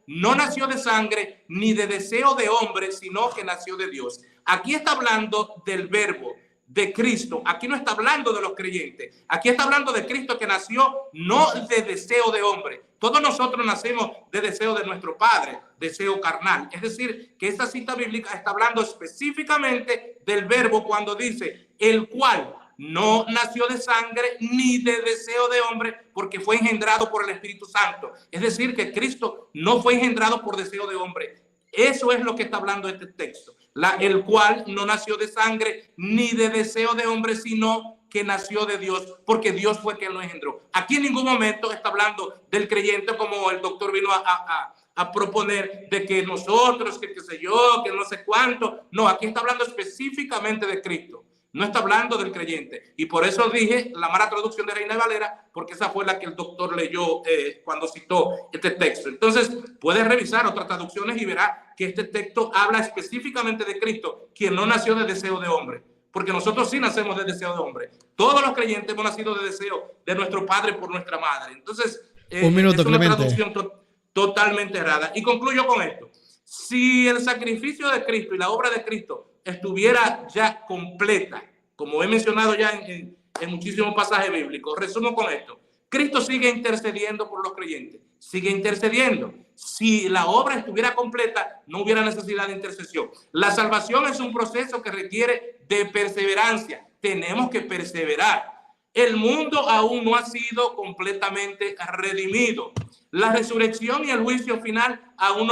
no nació de sangre ni de deseo de hombre, sino que nació de Dios. Aquí está hablando del verbo, de Cristo. Aquí no está hablando de los creyentes. Aquí está hablando de Cristo que nació no de deseo de hombre. Todos nosotros nacemos de deseo de nuestro Padre, deseo carnal. Es decir, que esta cita bíblica está hablando específicamente del verbo cuando dice el cual no nació de sangre ni de deseo de hombre, porque fue engendrado por el Espíritu Santo. Es decir, que Cristo no fue engendrado por deseo de hombre. Eso es lo que está hablando este texto. El cual no nació de sangre ni de deseo de hombre, sino que nació de Dios, porque Dios fue quien lo engendró. Aquí en ningún momento está hablando del creyente, como el doctor vino a proponer, de que nosotros, que qué sé yo, que no sé cuánto. No, aquí está hablando específicamente de Cristo. No está hablando del creyente. Y por eso dije la mala traducción de Reina Valera, porque esa fue la que el doctor leyó cuando citó este texto. Entonces, puedes revisar otras traducciones y verás que este texto habla específicamente de Cristo, quien no nació de deseo de hombre. Porque nosotros sí nacemos de deseo de hombre. Todos los creyentes hemos nacido de deseo de nuestro padre por nuestra madre. Entonces, Un minuto, es una Clemente. traducción totalmente errada. Y concluyo con esto. Si el sacrificio de Cristo y la obra de Cristo estuviera ya completa, como he mencionado ya en muchísimos pasajes bíblicos, resumo con esto. Cristo sigue intercediendo por los creyentes, sigue intercediendo. Si la obra estuviera completa, no hubiera necesidad de intercesión. La salvación es un proceso que requiere de perseverancia. Tenemos que perseverar. El mundo aún no ha sido completamente redimido. La resurrección y el juicio final aún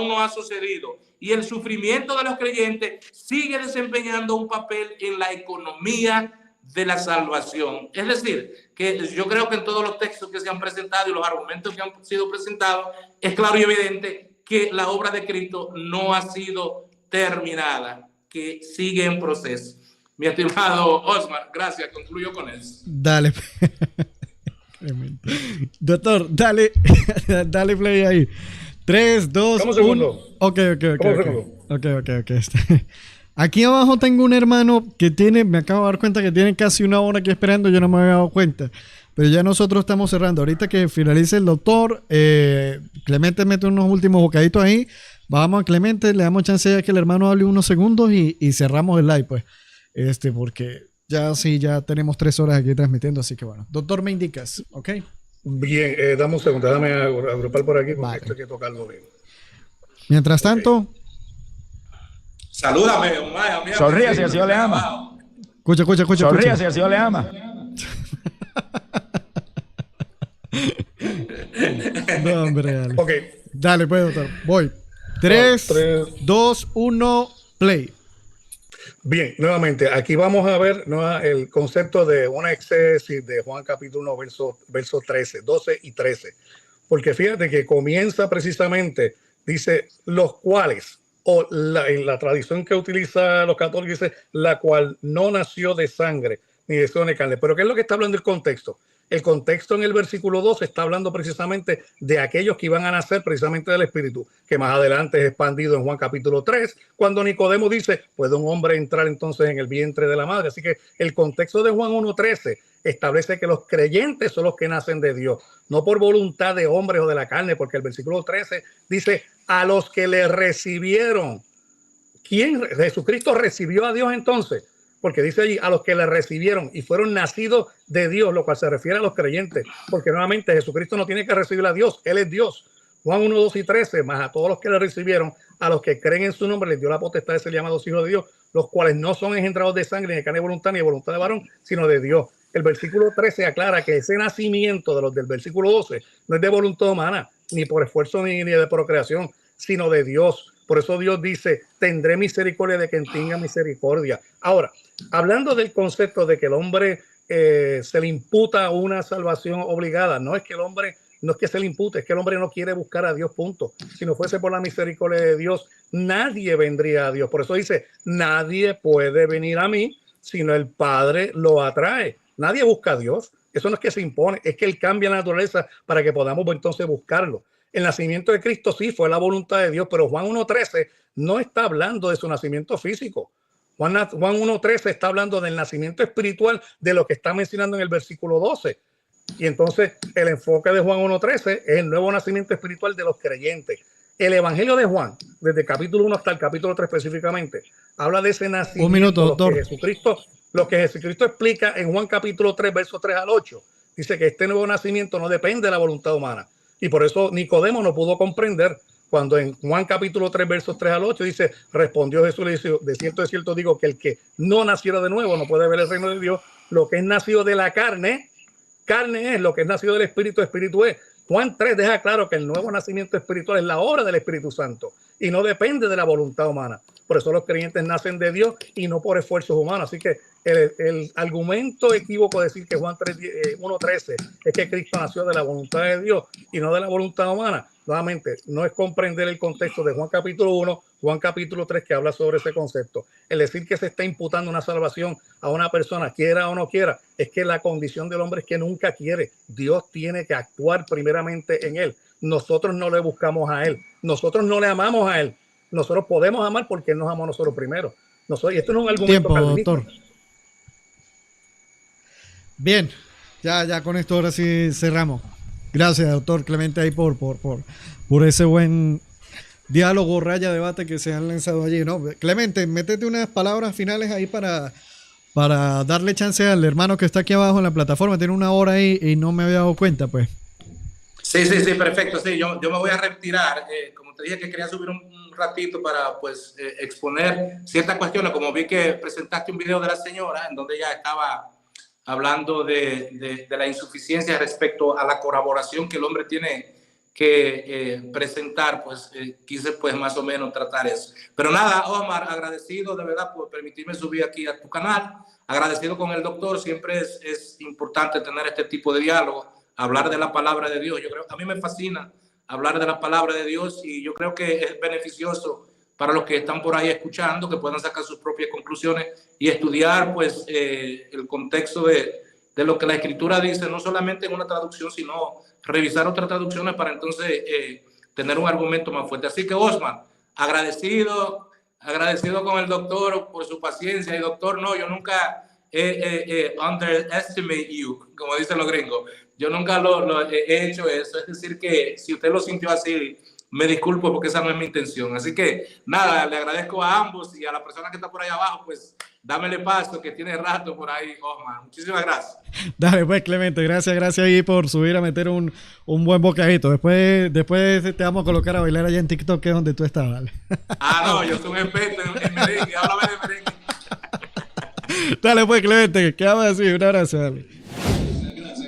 no ha sucedido. Y el sufrimiento de los creyentes sigue desempeñando un papel en la economía de la salvación. Es decir, que yo creo que en todos los textos que se han presentado y los argumentos que han sido presentados, es claro y evidente que la obra de Cristo no ha sido terminada, que sigue en proceso. Mi estimado Osmar, gracias, concluyo con eso. Dale. Doctor, dale play ahí. 3, 2, 1. Ok. Aquí abajo tengo un hermano que me acabo de dar cuenta que tiene casi una hora aquí esperando, yo no me había dado cuenta. Pero ya nosotros estamos cerrando. Ahorita que finalice el doctor, Clemente mete unos últimos bocaditos ahí. Vamos a Clemente, le damos chance ya que el hermano hable unos segundos y cerramos el live, pues. Porque ya tenemos 3 horas aquí transmitiendo, así que bueno. Doctor, me indicas, ¿ok? Bien, dame un segundo, déjame agrupar por aquí porque Vale. esto hay que tocarlo bien. Mientras tanto, Salúdame, Omar. Sonríe si el Señor le ama. escucha. Sonríe si el Señor le ama. No, hombre, dale. Ok, Dale, pues, doctor. Voy. 3, 2, 1, play. bien, nuevamente, aquí vamos a ver el concepto de una exégesis de Juan capítulo 1, verso 13, 12 y 13. Porque fíjate que comienza precisamente, dice, los cuales, o en la tradición que utiliza los católicos, dice, la cual no nació de sangre, ni de deseo de carne. Pero ¿qué es lo que está hablando el contexto? El contexto en el versículo 12 está hablando precisamente de aquellos que iban a nacer precisamente del Espíritu, que más adelante es expandido en Juan capítulo 3, cuando Nicodemo dice, ¿puede un hombre entrar entonces en el vientre de la madre? Así que el contexto de Juan 1:13 establece que los creyentes son los que nacen de Dios, no por voluntad de hombres o de la carne, porque el versículo 13 dice, a los que le recibieron. ¿Quién? Jesucristo recibió a Dios entonces. Porque dice allí, a los que le recibieron y fueron nacidos de Dios, lo cual se refiere a los creyentes, porque nuevamente Jesucristo no tiene que recibir a Dios, Él es Dios. Juan 1, 2 y 13, más a todos los que le recibieron, a los que creen en su nombre, les dio la potestad de ser llamados hijos de Dios, los cuales no son engendrados de sangre, ni de carne y voluntad, ni de voluntad de varón, sino de Dios. El versículo 13 aclara que ese nacimiento de los del versículo 12 no es de voluntad humana, ni por esfuerzo ni de procreación, sino de Dios. Por eso Dios dice, tendré misericordia de quien tenga misericordia. Ahora, hablando del concepto de que el hombre se le imputa una salvación obligada, no es que el hombre, no es que se le impute, es que el hombre no quiere buscar a Dios, punto. Si no fuese por la misericordia de Dios, nadie vendría a Dios. Por eso dice, nadie puede venir a mí, sino el Padre lo atrae. Nadie busca a Dios. Eso no es que se impone, es que Él cambia la naturaleza para que podamos entonces buscarlo. El nacimiento de Cristo sí fue la voluntad de Dios, pero Juan 1:13 no está hablando de su nacimiento físico. Juan 1:13 está hablando del nacimiento espiritual de lo que está mencionando en el versículo 12. Y entonces el enfoque de Juan 1:13 es el nuevo nacimiento espiritual de los creyentes. El Evangelio de Juan, desde el capítulo 1 hasta el capítulo 3 específicamente, habla de ese nacimiento. Un minuto, doctor. Lo que Jesucristo explica en Juan capítulo 3, versos 3 al 8. Dice que este nuevo nacimiento no depende de la voluntad humana. Y por eso Nicodemo no pudo comprender cuando en Juan capítulo 3, versos 3 al 8 dice, respondió Jesús, le dice, de cierto digo que el que no naciera de nuevo no puede ver el reino de Dios. lo que es nacido de la carne, carne es, lo que es nacido del Espíritu, Espíritu es. Juan 3 deja claro que el nuevo nacimiento espiritual es la obra del Espíritu Santo y no depende de la voluntad humana. Por eso los creyentes nacen de Dios y no por esfuerzos humanos. Así que el argumento equívoco de decir que Juan 1:13 es que Cristo nació de la voluntad de Dios y no de la voluntad humana, nuevamente, no es comprender el contexto de Juan capítulo 1, Juan capítulo 3, que habla sobre ese concepto. El decir que se está imputando una salvación a una persona, quiera o no quiera, es que la condición del hombre es que nunca quiere. Dios tiene que actuar primeramente en él. Nosotros no le buscamos a él. Nosotros no le amamos a él. Nosotros podemos amar porque él nos amó a nosotros primero. Y esto no es un argumento Tiempo, calvinista. doctor. Bien, ya con esto ahora sí cerramos. Gracias, doctor Clemente, ahí por ese buen diálogo, raya, debate que se han lanzado allí, ¿no? Clemente, métete unas palabras finales ahí para darle chance al hermano que está aquí abajo en la plataforma. Tiene una hora ahí y no me había dado cuenta, pues. Sí, perfecto. Sí, yo me voy a retirar. Como te dije que quería subir un ratito para pues exponer ciertas cuestiones, como vi que presentaste un video de la señora en donde ella estaba hablando de la insuficiencia respecto a la colaboración que el hombre tiene que presentar, pues quise pues más o menos tratar eso. Pero nada, Omar, agradecido de verdad por permitirme subir aquí a tu canal, agradecido con el doctor, siempre es importante tener este tipo de diálogo, hablar de la palabra de Dios. Yo creo, a mí me fascina hablar de la palabra de Dios y yo creo que es beneficioso para los que están por ahí escuchando, que puedan sacar sus propias conclusiones y estudiar pues el contexto de lo que la Escritura dice, no solamente en una traducción, sino revisar otras traducciones para entonces tener un argumento más fuerte. Así que, Osman, agradecido con el doctor por su paciencia. Y doctor, no, yo nunca underestimate you, como dicen los gringos. Yo nunca lo he hecho eso. Es decir, que si usted lo sintió así, me disculpo porque esa no es mi intención. Así que, nada, le agradezco a ambos y a la persona que está por ahí abajo, pues, dámele paso, que tiene rato por ahí, Osman. Muchísimas gracias. Dale, pues, Clemente, gracias ahí por subir a meter un buen bocadito. Después te vamos a colocar a bailar allá en TikTok, que es donde tú estás, ¿vale? No, yo soy un experto en merengue. Háblame de merengue. Dale, pues, Clemente, ¿qué vamos a decir? Un abrazo, dale.